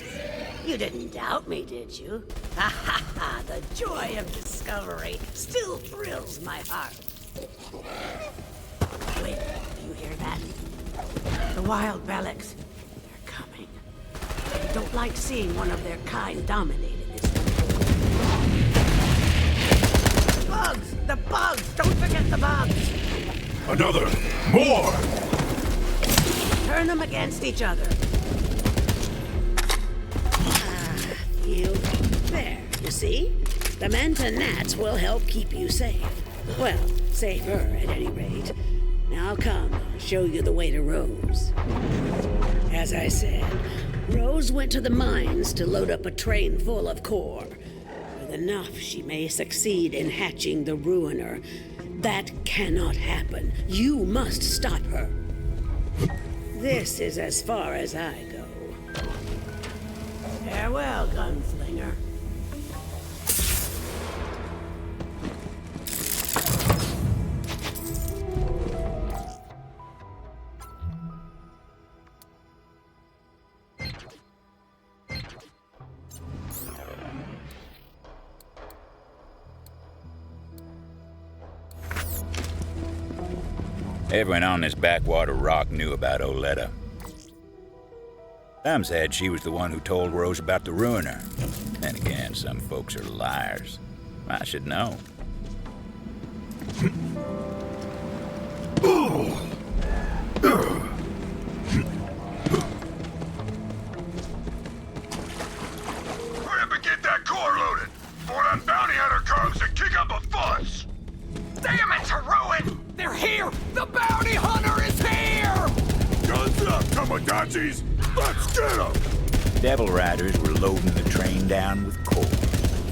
You didn't doubt me, did you? Ha ha ha! The joy of discovery still thrills my heart. Wait, do you hear that? The wild relics. They're coming. I don't like seeing one of their kind dominated this way. Bugs! The bugs! Don't forget the bugs!
Another! More!
Turn them against each other.
You... There, you see? The Mentonats will help keep you safe. Well, safer at any rate. Now come, I'll show you the way to Rose. As I said, Rose went to the mines to load up a train full of core. With enough, she may succeed in hatching the Ruiner. That cannot happen. You must stop her. This is as far as I go.
Farewell, gunslinger.
Everyone on this backwater rock knew about Oletta. Some said she was the one who told Rose about the ruiner. Then again, some folks are liars. I should know.
Hurry up and get that core loaded before that bounty hunter comes to kick up a fuss!
Damn it, Ruin!
They're here! The bounty hunter is here!
Guns up, Tomodachi's! Let's get him!
Devil riders were loading the train down with coal.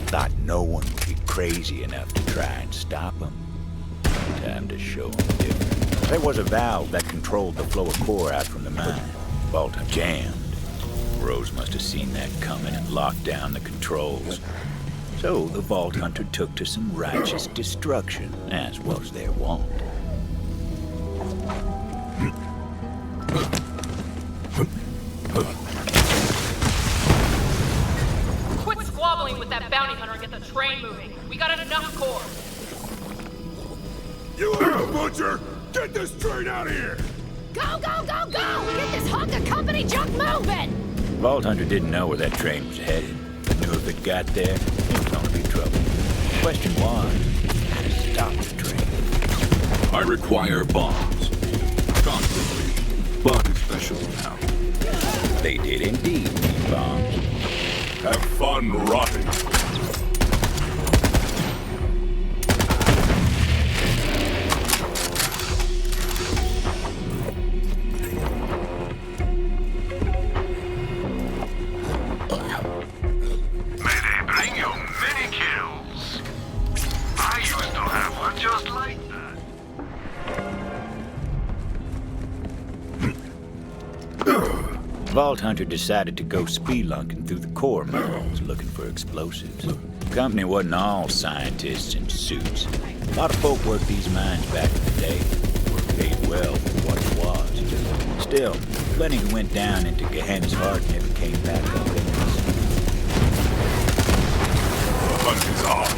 Thought no one would be crazy enough to try and stop them. Time to show them different. There was a valve that controlled the flow of core out from the mine. Vault jammed. Rose must have seen that coming and locked down the controls. So the Vault Hunter took to some righteous destruction, as was their wont.
Quit squabbling with that bounty hunter and get the train moving. We got enough core.
You little butcher! Get this train out of here!
Go, go, go, go! Get this hunk of company junk moving!
Vault Hunter didn't know where that train was headed, but knew if it got there, it was gonna be trouble. The question was, how to stop the train?
I require bombs. Constantly, but especially now.
They did indeed need bombs.
Have fun rotting.
May they bring you many kills. I used to have one just like that.
Vault Hunter decided to go spelunking through the core mines looking for explosives. The company wasn't all scientists in suits. A lot of folk worked these mines back in the day. Were paid well for what it was. Still, plenty who went down into Gehenna's heart never came back up in this.
The hunt is on.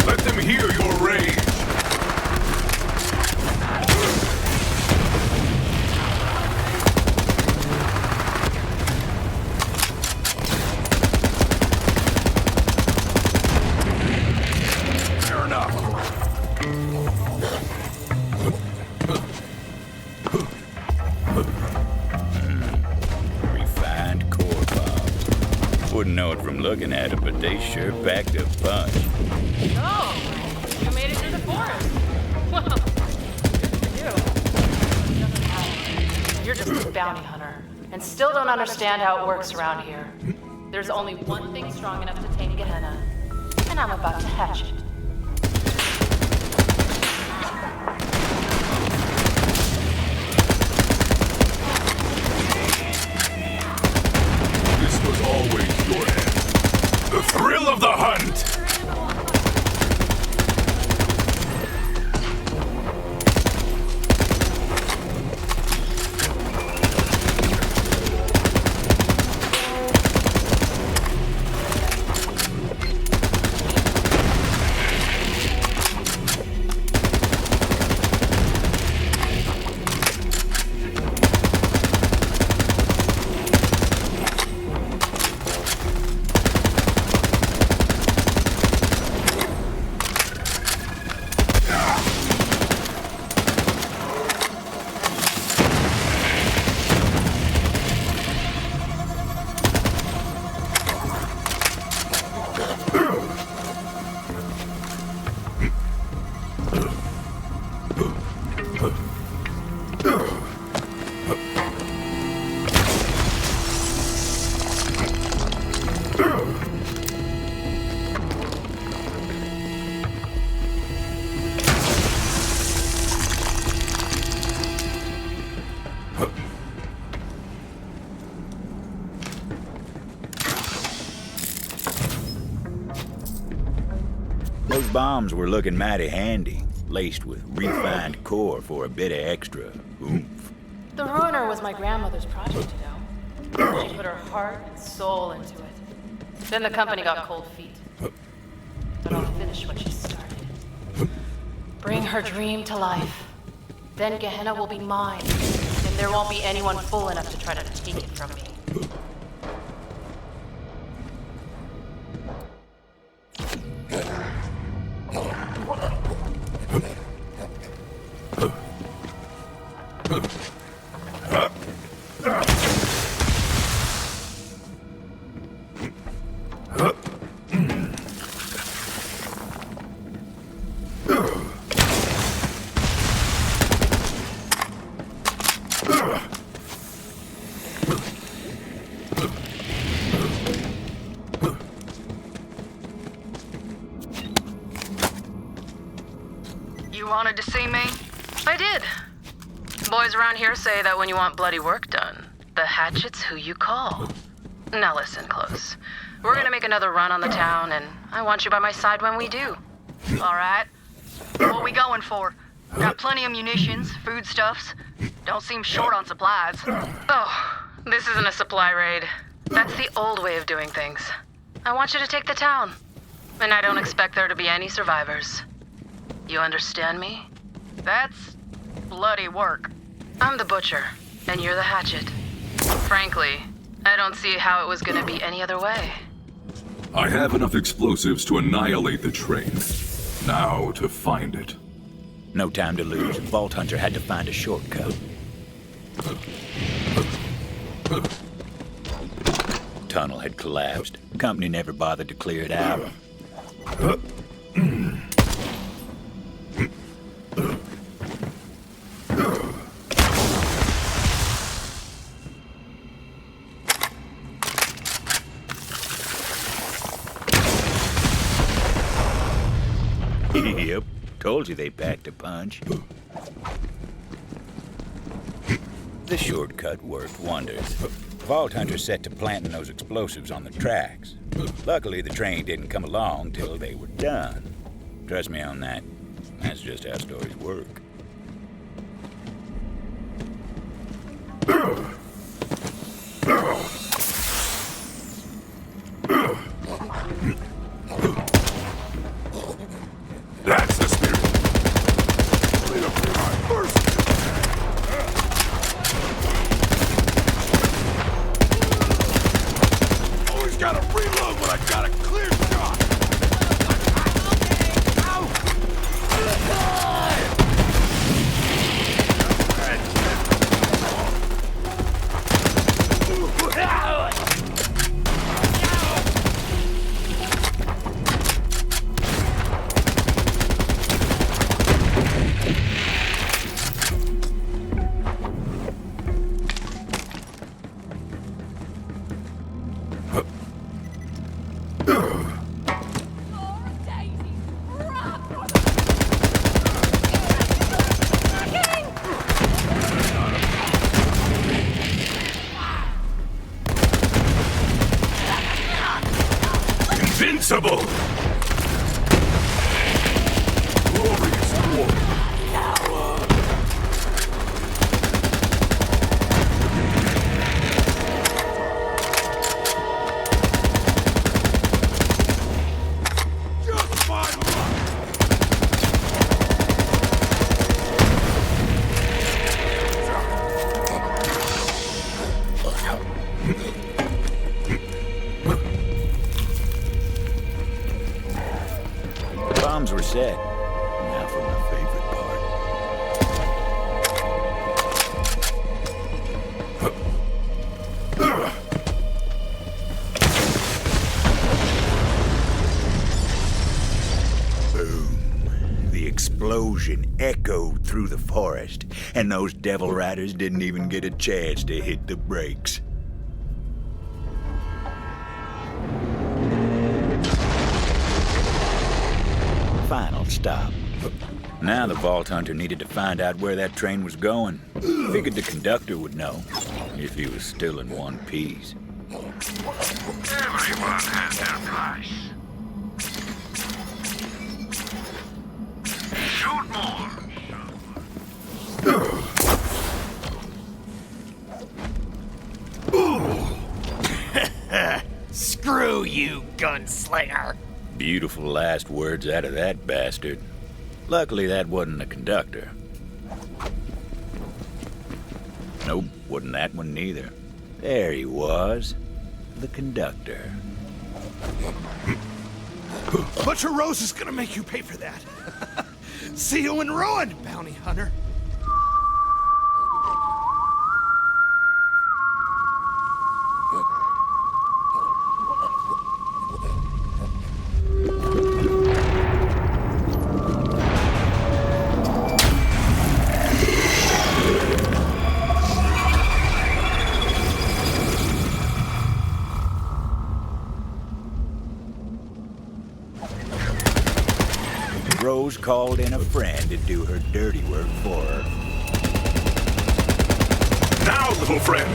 Let them hear your rage.
Fair enough.
Refined core bombs. Wouldn't know it from looking at it, but they sure packed a punch.
Oh, you made it through the forest. Well, good for you. Doesn't matter. You're just a bounty hunter, and still don't understand how it works around here. There's only one thing strong enough to tame Gehenna, and I'm about to hatch it.
This was always your end. The thrill of the hunt!
Those bombs were looking mighty handy, laced with refined core for a bit of extra oomph.
The ruiner was my grandmother's project, you know. She put her heart and soul into it. Then the company got cold feet. But I'll finish what she started. Bring her dream to life. Then Gehenna will be mine, and there won't be anyone fool enough to try to take it from me.
You wanted to see me? I did. Boys around here say that when you want bloody work done, the hatchet's who you call. Now listen close. We're gonna make another run on the town, and I want you by my side when we do.
All right. What we going for? Got plenty of munitions, foodstuffs. Don't seem short on supplies.
Oh, this isn't a supply raid. That's the old way of doing things. I want you to take the town. And I don't expect there to be any survivors. You understand me?
That's bloody work.
I'm the butcher, and you're the hatchet. Frankly, I don't see how it was gonna be any other way.
I have enough explosives to annihilate the train. Now to find it.
No time to lose. Vault Hunter had to find a shortcut. Tunnel had collapsed. Company never bothered to clear it out. Yep, told you they packed a punch. The shortcut worked wonders. Vault Hunter set to planting those explosives on the tracks. Luckily, the train didn't come along till they were done. Trust me on that. That's just how stories work.
That's the spirit.
Always gotta reload when I got a clear shot.
Invincible! Glorious war!
Just my luck.
Bombs were set. Now for my favorite part. Boom. The explosion echoed through the forest, and those devil riders didn't even get a chance to hit the brakes. Final stop. Now the Vault Hunter needed to find out where that train was going. Figured the conductor would know, if he was still in one piece.
Everyone has their price. Shoot more.
Screw you, gunslinger.
Beautiful last words out of that bastard. Luckily, that wasn't the conductor. Nope, wasn't that one neither. There he was. The conductor.
Butcher Rose is gonna make you pay for that. See you in ruin, bounty hunter.
Rose called in a friend to do her dirty work for her.
Now, little friend!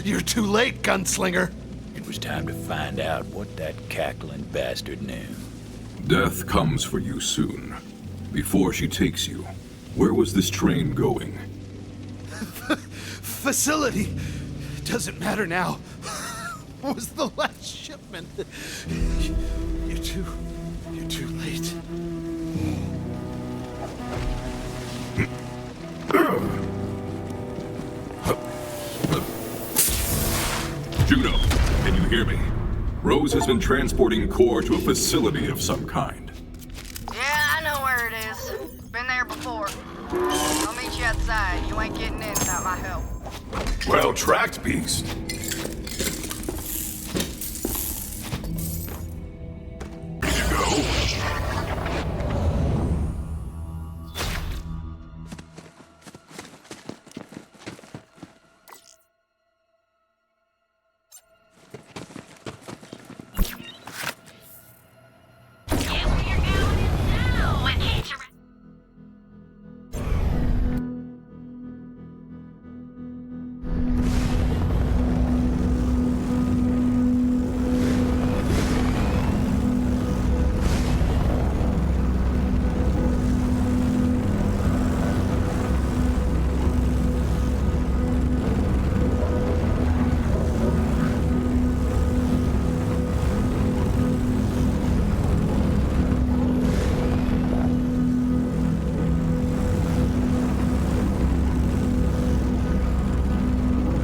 You're too late, gunslinger.
It was time to find out what that cackling bastard knew.
Death comes for you soon. Before she takes you, where was this train going?
Facility. Doesn't matter now. Was the last shipment. You're too late.
Juno, can you hear me? Rose has been transporting core to a facility of some kind.
Yeah, I know where it is. Been there before. I'll meet you outside. You ain't getting in without my help.
Well tracked, beast.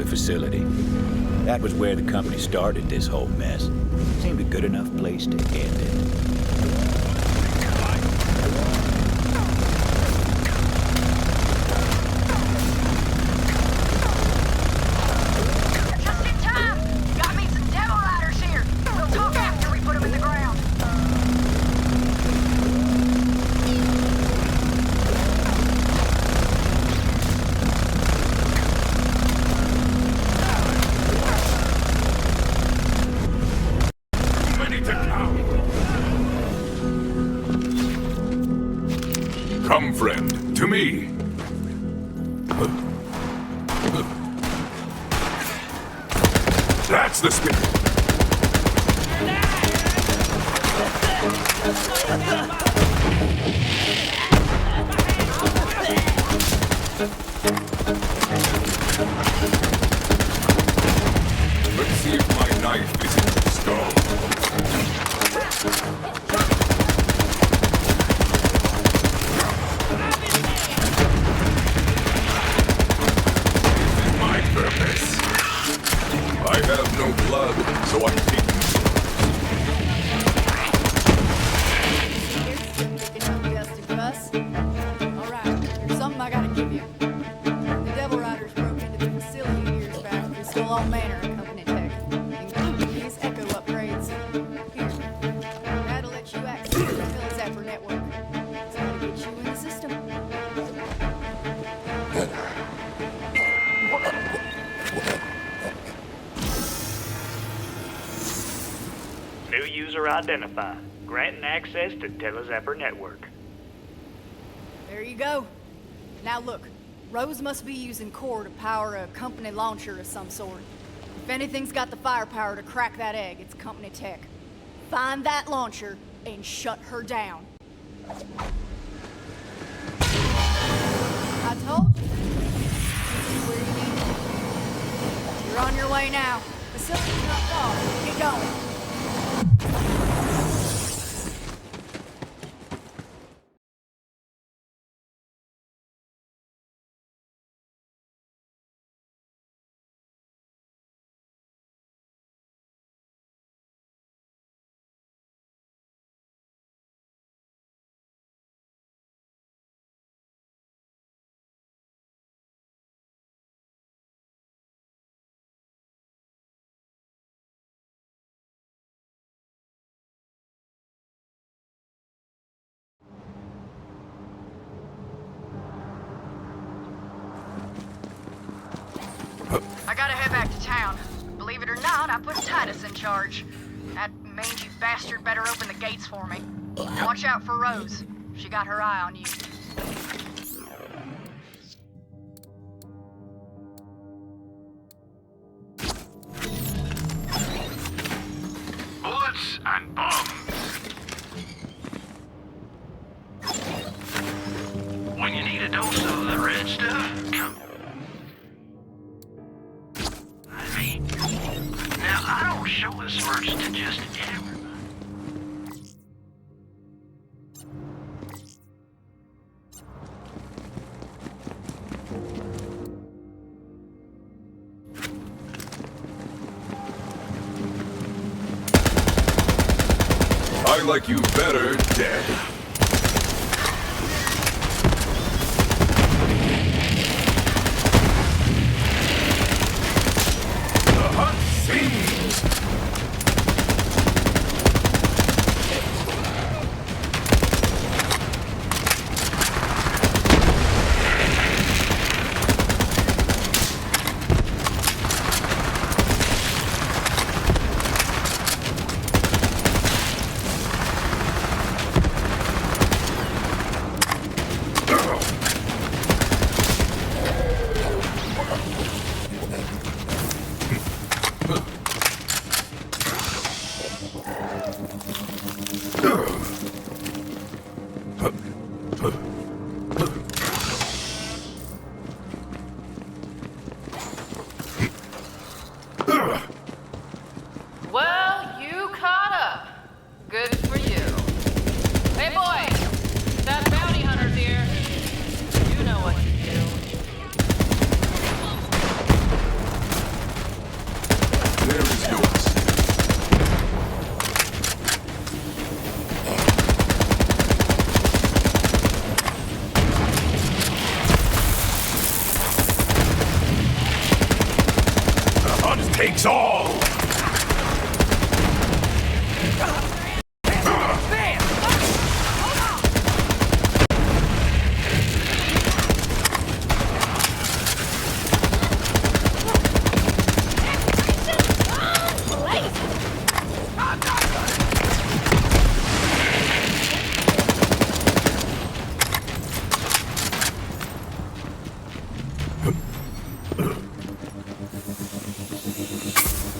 Facility. That was where the company started this whole mess. Seemed a good enough place to end it.
Just in time! Got me some devilriders here! We'll talk after we put them in the ground.
Come, friend, to me. That's the spirit. Let's see if my knife is in the skull. I have no blood, so I'm taking
Alright, there's something I gotta give you. The Devil Riders all manner of company tech, including these echo upgrades. Here, that'll let you access the Zapper network. It's how to get you in the system.
New user identified. Granting access to Telezapper network.
There you go. Now look, Rose must be using core to power a company launcher of some sort. If anything's got the firepower to crack that egg, it's company tech. Find that launcher and shut her down. I told you. Where you need. You're on your way now. Facility's not far. Get going.
I gotta head back to town. Believe it or not, I put Titus in charge. That mangy bastard better open the gates for me. Watch out for Rose. She got her eye on you.
Bullets and bombs. When you need a dose of the red stuff, come. Now, I don't show this merch to just everybody.
I like you better dead.
Well, you caught up. Good for you. Hey, boy! That bounty hunter's here. You know what to do.
There is yours.
The hunt takes all!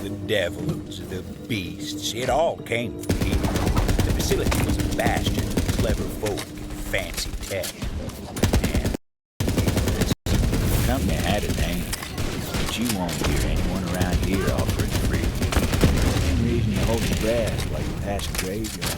The devils, the beasts, it all came from here. The facility was a bastion of clever folk and fancy tech. And the company had a name, but you won't hear anyone around here offer it free. Same reason you hold your breath while you pass a graveyard.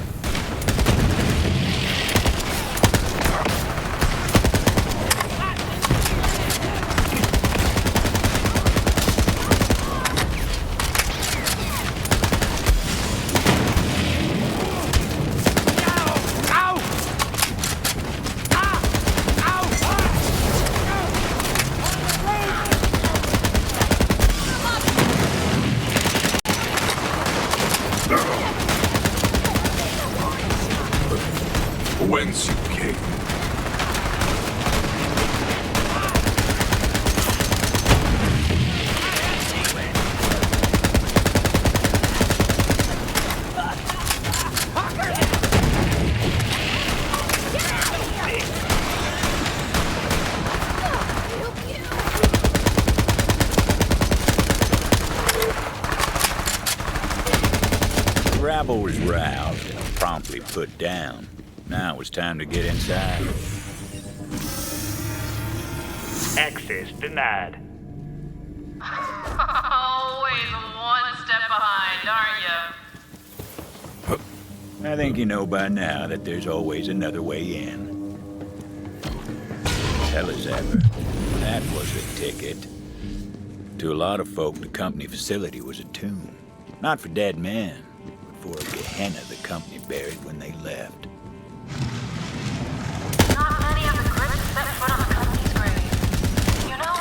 rabble was roused and promptly put down. Now it was time to get inside.
Access denied.
Always one step behind, aren't you?
I think you know by now that there's always another way in. Tell us ever, that was a ticket. To a lot of folk, the company facility was a tomb. Not for dead men, but for a Gehenna the company buried when they left.
Not many of the grips set foot on the company's grave. You know,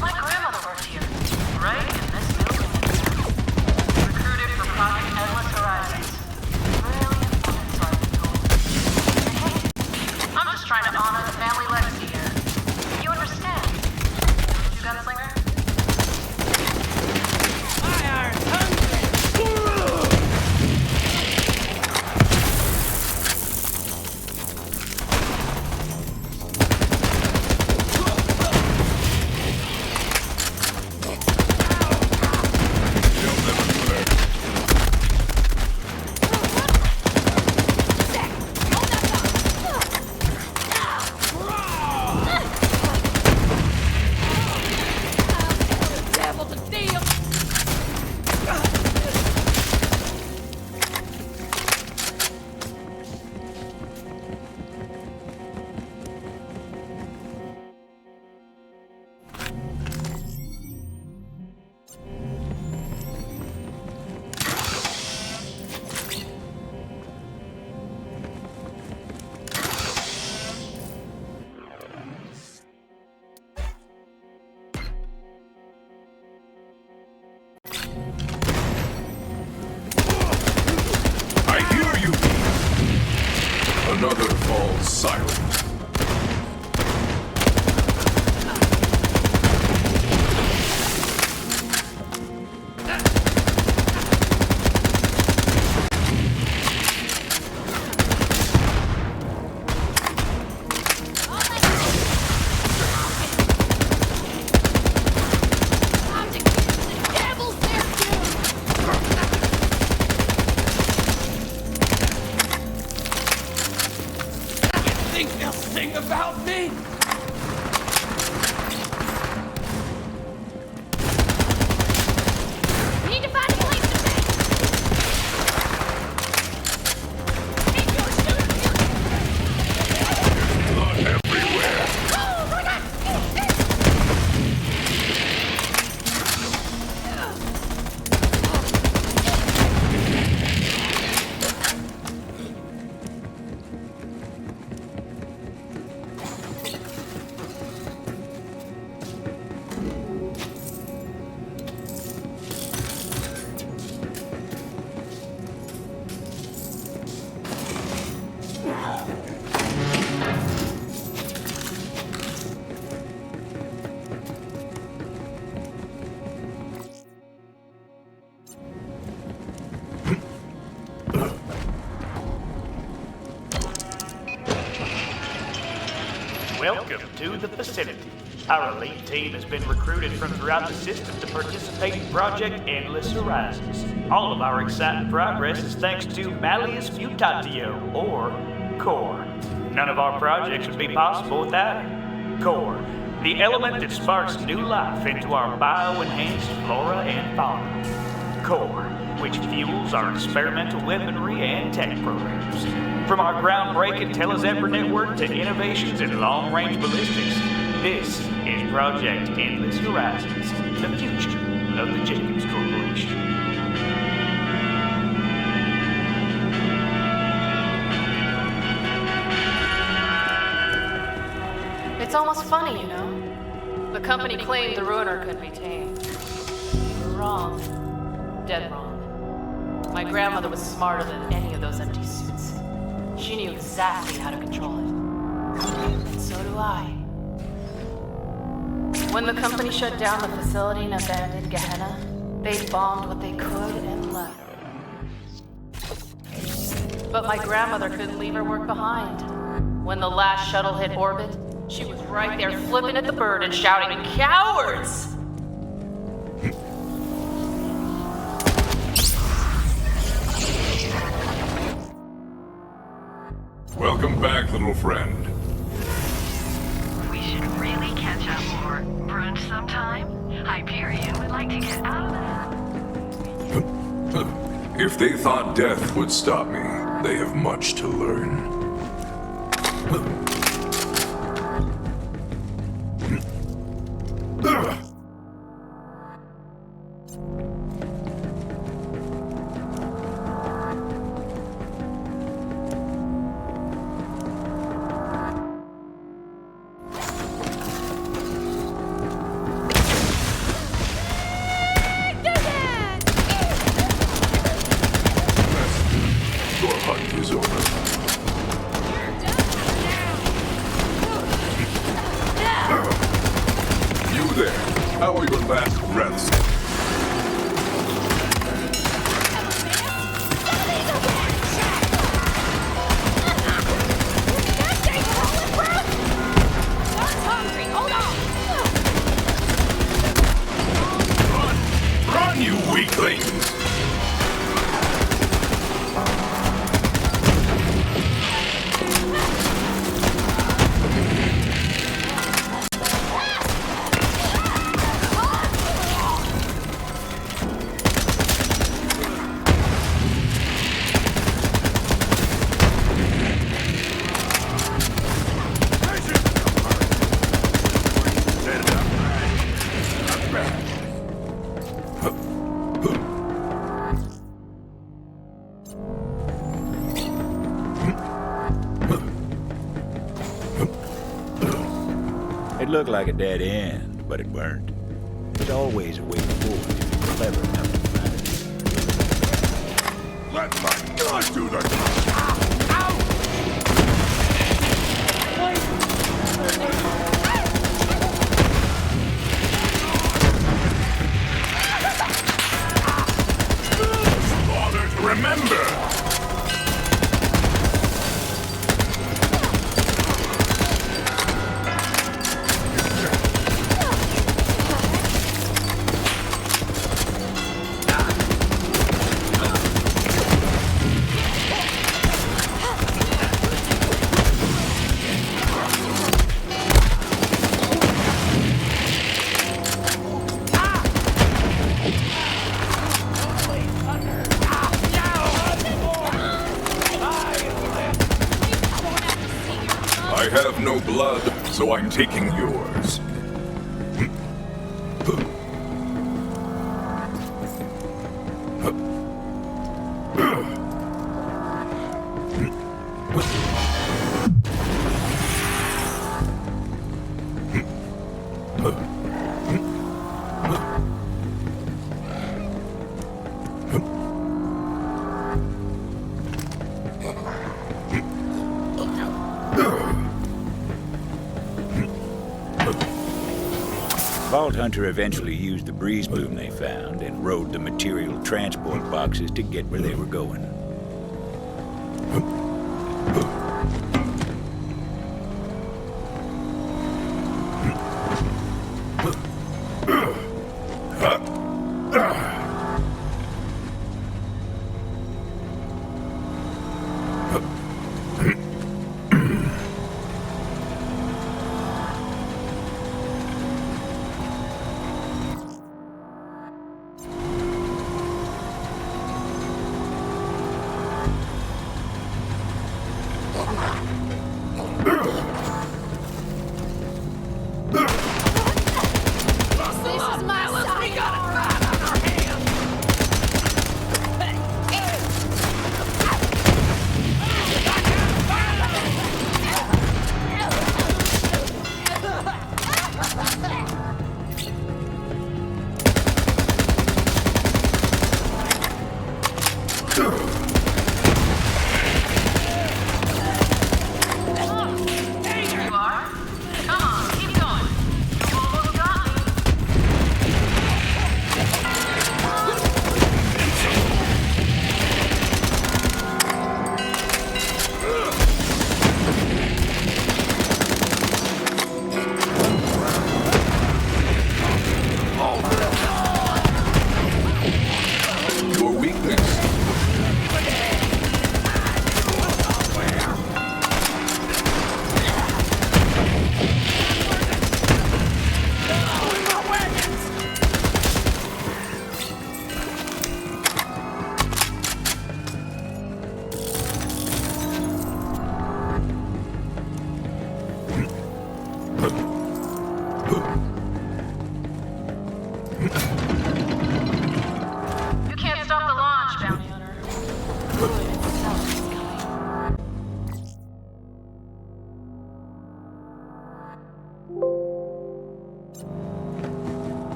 my grandmother worked here, right in this building. Recruited for Project Endless Horizons. Really important, so I've been told. Hey, I'm just trying to honor the family legacy here. You understand? Don't you, gunslinger?
Another falls silent.
Welcome to the facility. Our elite team has been recruited from throughout the system to participate in Project Endless Horizons. All of our exciting progress is thanks to Malleus Mutatio, or Core. None of our projects would be possible without it. Core, the element that sparks new life into our bio-enhanced flora and fauna. Core, which fuels our experimental weaponry and tech programs. From our groundbreaking Telezephyr network to innovations in long-range ballistics, this is Project Endless Horizons, the future of the Jacobs Corporation.
It's almost funny, you know? The company claimed the Ruiner couldn't be tamed. You were wrong. Dead wrong. My grandmother was smarter than any of those empty suits. She knew exactly how to control it. And so do I. When the company shut down the facility and abandoned Gehenna, they bombed what they could and left. But my grandmother couldn't leave her work behind. When the last shuttle hit orbit, she was right there flipping at the bird and shouting, "Cowards!"
Welcome back, little friend.
We should really catch up for brunch sometime. Hyperion would like to get out of the...
If they thought death would stop me, they have much to learn. Your hunt is over. You there, how are your last breaths? Run, you weaklings!
It looked like a dead end, but it weren't. There's always a way forward if you're clever enough to find it.
Let my gun do the...
Bother to remember! I have no blood, so I'm taking yours.
Vault Hunter eventually used the breeze boom they found and rode the material transport boxes to get where they were going.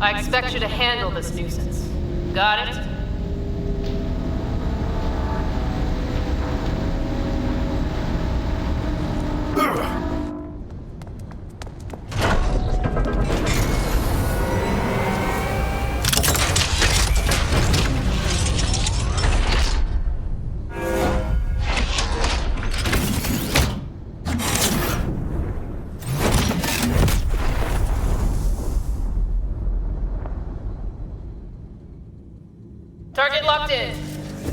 I expect you to handle this nuisance. Got it? Target locked in.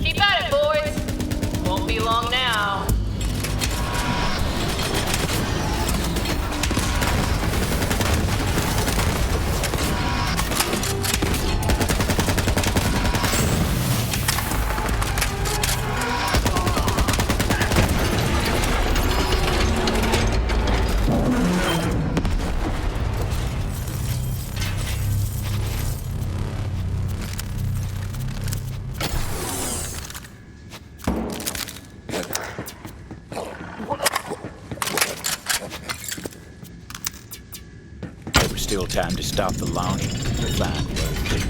Keep at it, boys. Won't be long now.
Still time to stop the launch or find Rose.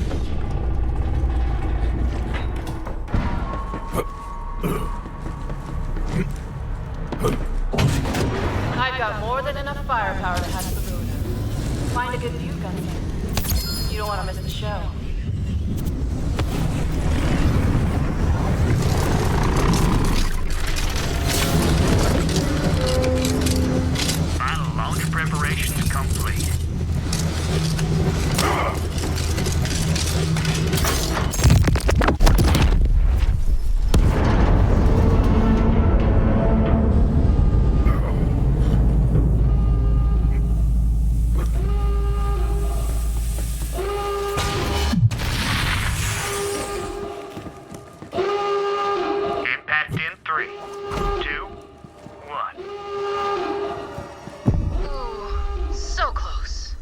I've got more than enough firepower to hatch the ruiner. Find a good view, gunslinger. You don't want to miss the show.
Final launch preparations complete. Impact in 3, 2, 1.
Ooh, so close.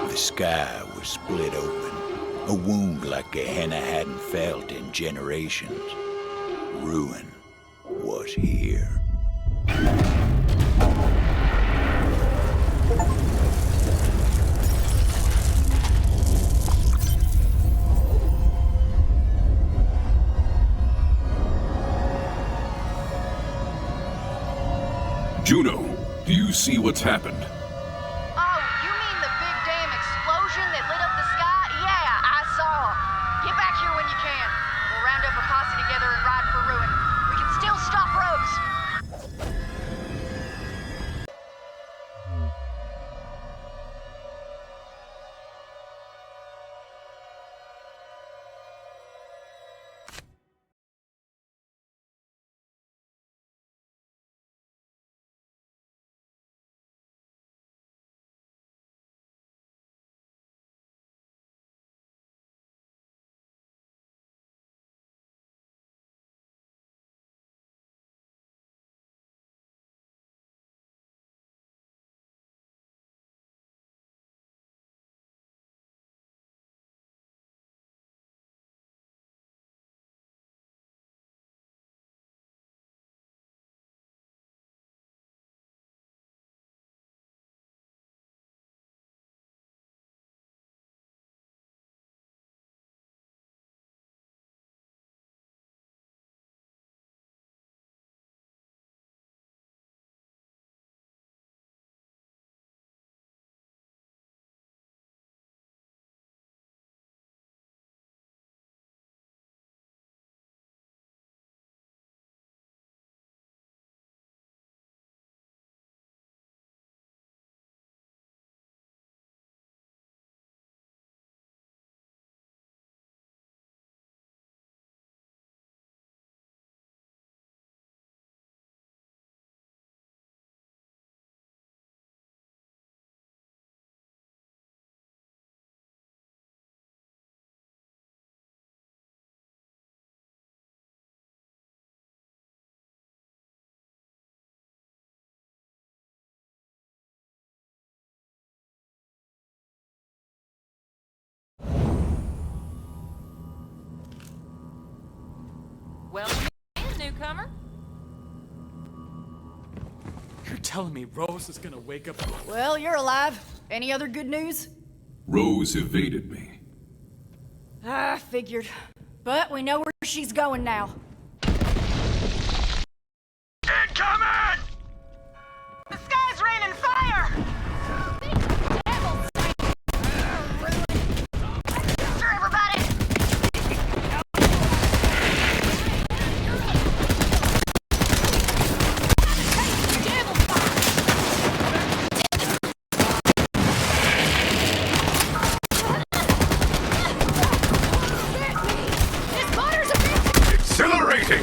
The sky was split open, a wound like Gehenna hadn't felt in generations. Ruin was here.
Juno, do you see what's happened?
Oh, you mean the big damn explosion that lit up the sky? Yeah, I saw. Get back here when you can. We'll round up a posse together and ride for Ruin. We can still stop Rose.
Welcome in, newcomer.
You're telling me Rose is gonna wake up?
Well, you're alive. Any other good news?
Rose evaded me.
I figured. But we know where she's going now.
Incoming!
The sky's raining fire! Sure, everybody!
Accelerating!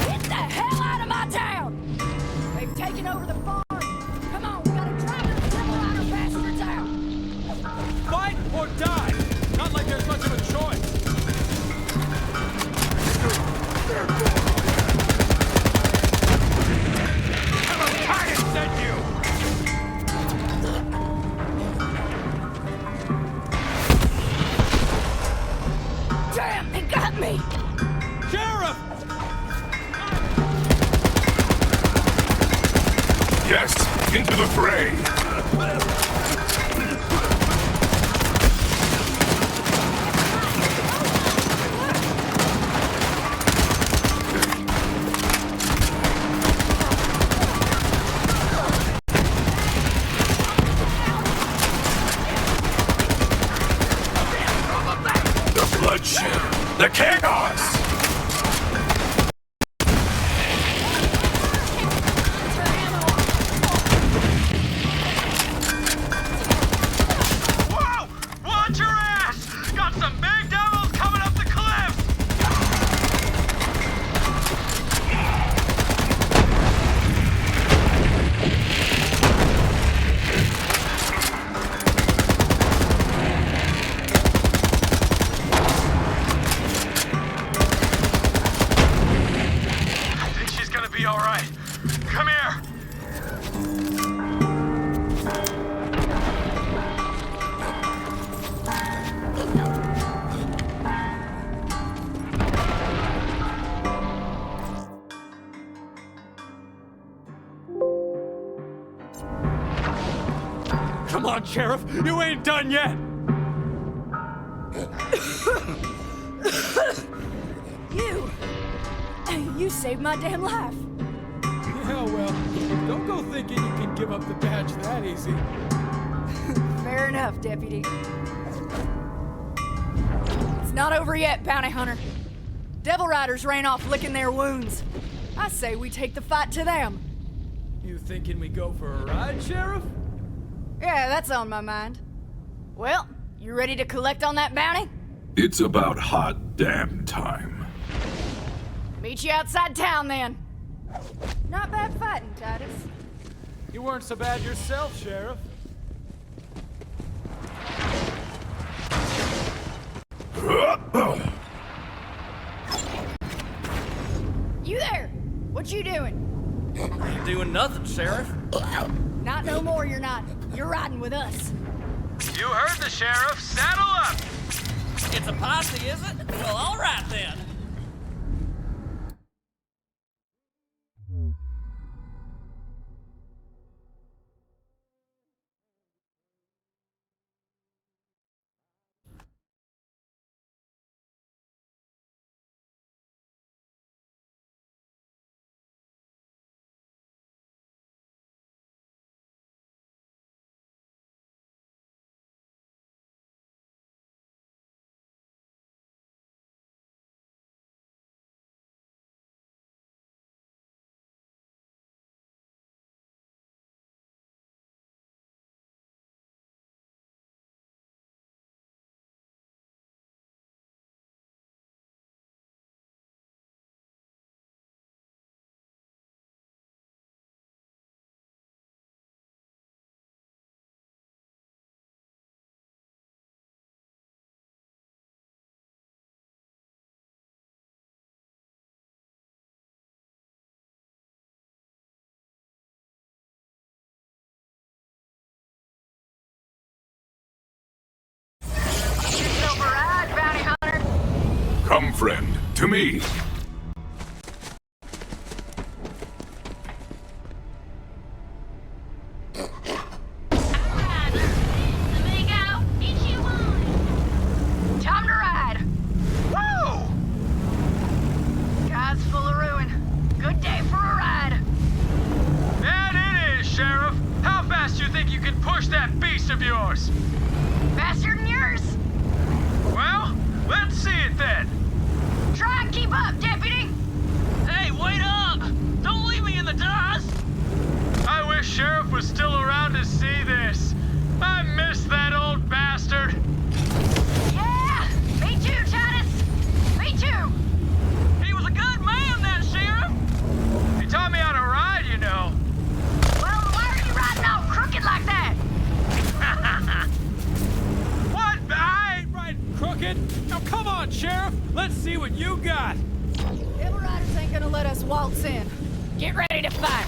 Get the hell out of my town! They've taken over the farm. Come on, we gotta drive the devil bastards out.
Fight or die! Not like there's much of a choice.
I sent you!
Damn, they got me!
Sheriff!
Yes, into the fray! The bloodshed! The chaos!
Whoa! Watch your ass! Got some big devils coming up the cliff! I think she's gonna be alright. Come here!
Come on, Sheriff! You ain't done yet!
You saved my damn life.
Yeah, well, don't go thinking you can give up the badge that easy.
Fair enough, Deputy. It's not over yet, Bounty Hunter. Devil Riders ran off licking their wounds. I say we take the fight to them.
You thinking we go for a ride, Sheriff?
Yeah, that's on my mind. Well, you ready to collect on that bounty?
It's about hot damn time.
Meet you outside town, then. Not bad fighting, Titus.
You weren't so bad yourself, Sheriff.
You there? What you doing?
Ain't doing nothing, Sheriff.
Not no more, you're not. You're riding with us.
You heard the sheriff. Saddle up!
It's a posse, is it? Well, all right then.
Come, friend, to me.
Time to ride. Woo! Sky's full of ruin. Good day for a ride.
That it is, Sheriff. How fast do you think you can push that beast of yours?
Faster than yours.
Well, let's see it then.
Try and keep up, deputy.
Hey, wait up! Don't leave me in the dust!
I wish Sheriff was still around to see this. I miss that old bastard.
Yeah, me too, Titus. Me too.
He was a good man, that sheriff!
He taught me how to ride, you know.
Well, why are you riding all crooked like that?
What? I ain't riding crooked. Now come on, Sheriff. Let's see what you got.
Devilriders ain't gonna let us waltz in. Get ready to fight.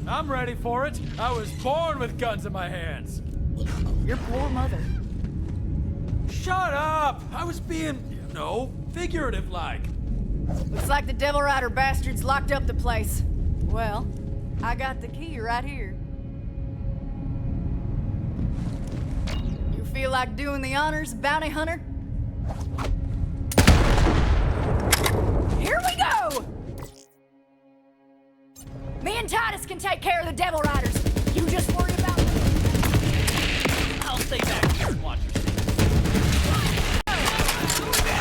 I'm ready for it. I was born with guns in my hands.
Your poor mother.
Shut up! I was being, figurative like.
Looks like the Devil Rider bastards locked up the place. Well, I got the key right here. You feel like doing the honors, bounty hunter? Here we go! Me and Titus can take care of the Devil Riders. You just worry about...
I'll stay back here and watch your six.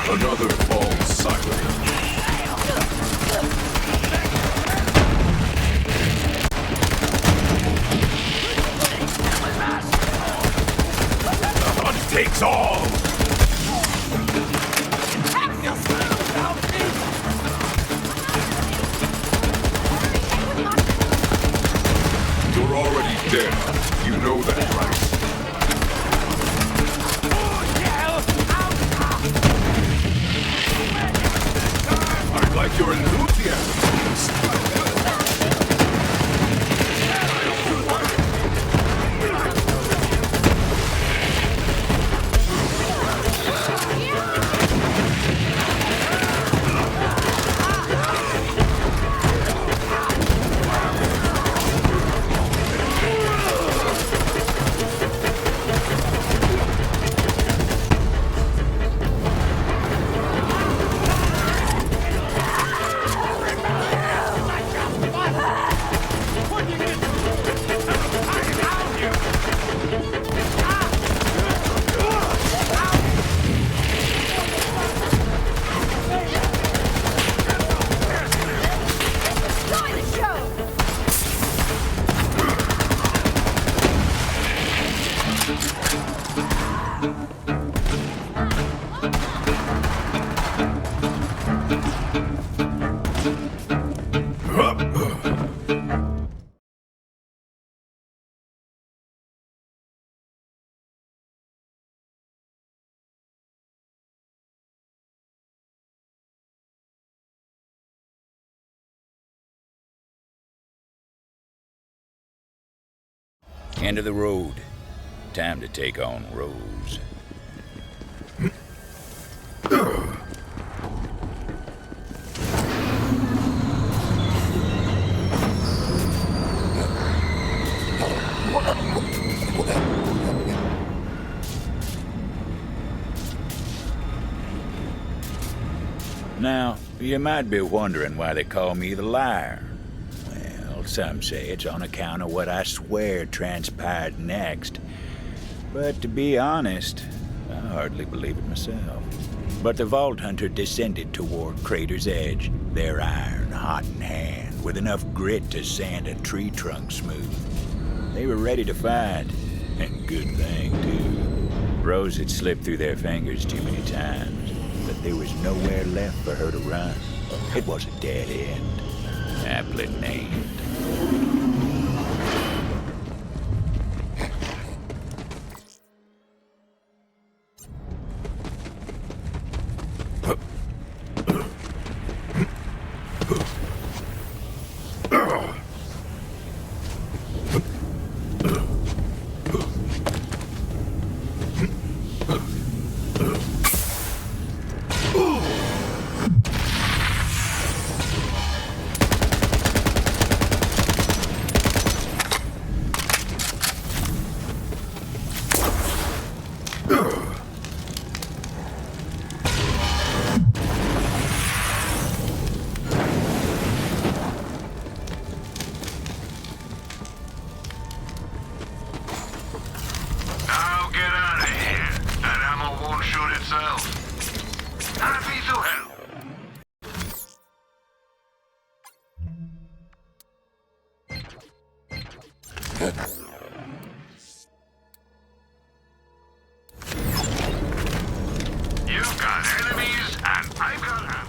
Another false silent. The hunt takes all. You're already dead. You know that, right? I like your enthusiasm.
End of the road. Time to take on Rose. Now, you might be wondering why they call me the liar. Well, some say it's on account of what I swear transpired next. But to be honest, I hardly believe it myself. But the Vault Hunter descended toward Crater's Edge, their iron hot in hand, with enough grit to sand a tree trunk smooth. They were ready to fight, and good thing, too. Rose had slipped through their fingers too many times, but there was nowhere left for her to run. It was a dead end, aptly named.
You've got enemies, and I've got ammo.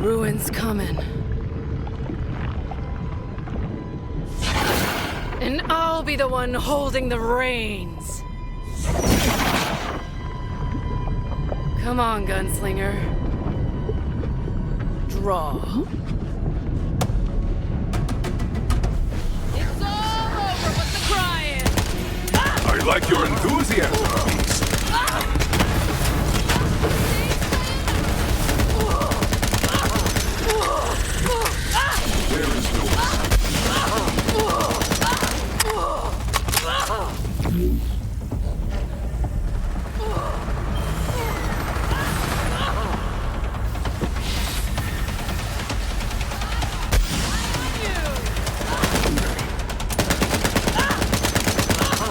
Ruin's coming. And I'll be the one holding the reins. Come on, gunslinger. Draw. It's all over with the crying.
I like your enthusiasm. There is no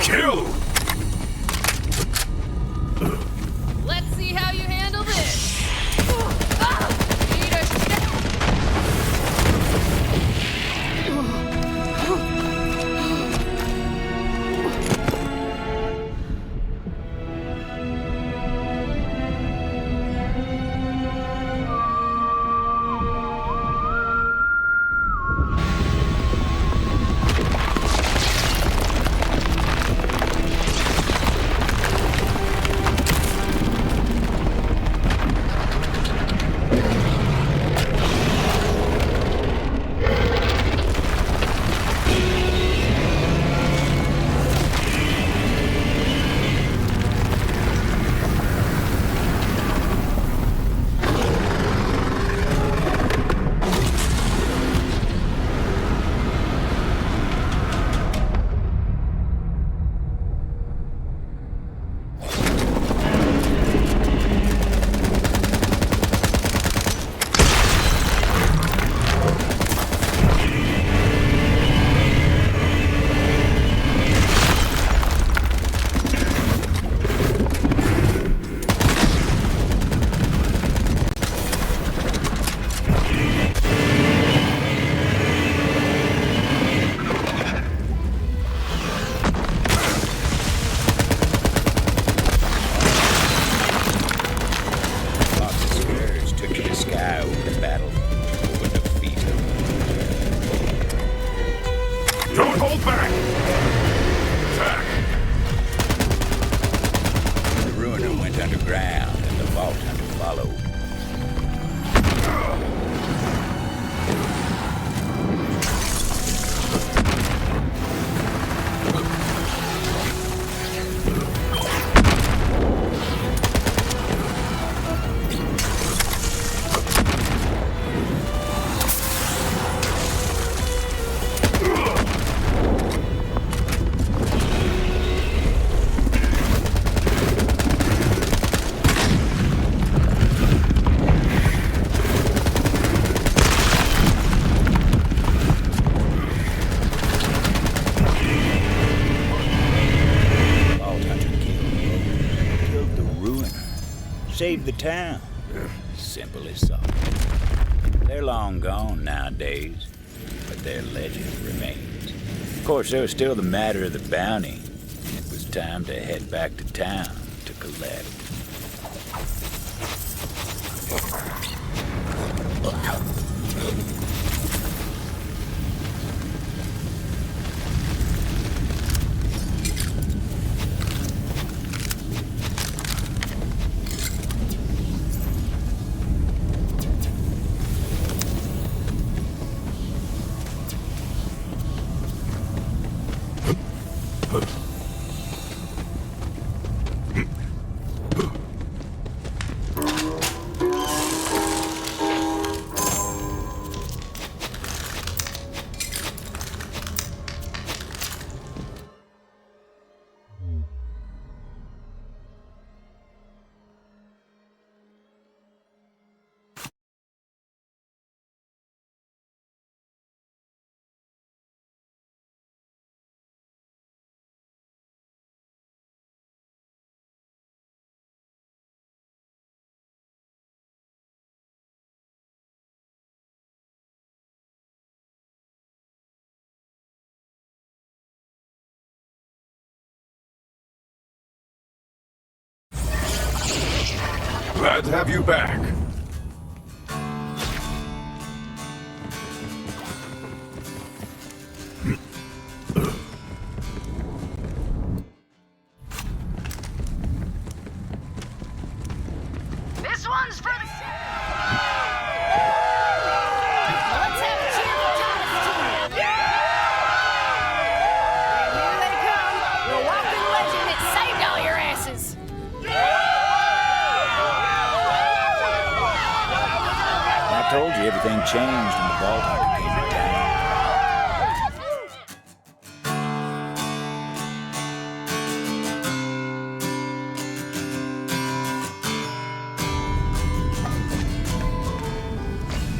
kill.
Let's see how you handle this. Need a
Don't hold back! Attack!
The ruiner went underground, and the vault hunter followed. Save the town. Simple as so. They're long gone nowadays, but their legend remains. Of course, there was still the matter of the bounty. It was time to head back to town to collect.
Glad to have you back.
This one's for the...
Let's have a cheer for Thomas, too. Here they come. The walking legend that saved all your asses.
I told you everything changed when the vaulthunter came to town.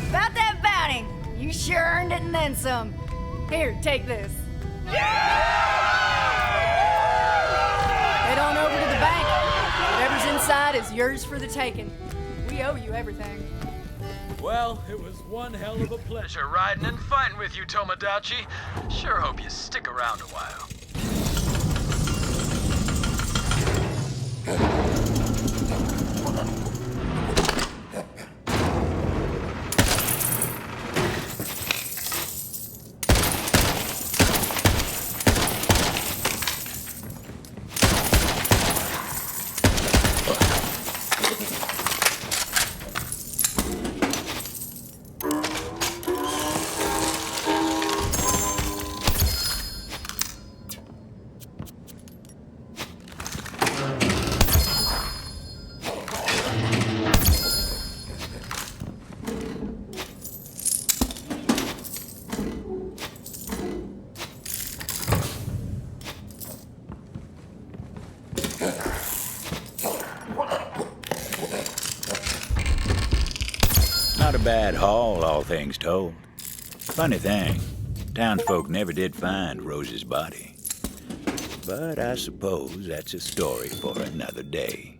About that bounty. You sure earned it and then some. Here, take this. Head on over to the bank. Whatever's inside is yours for the taking. We owe you everything.
Well, it was one hell of a pleasure riding and fighting with you, Tomodachi. Sure hope you stick around a while.
Not a bad haul, all things told. Funny thing, townsfolk never did find Rose's body. But I suppose that's a story for another day.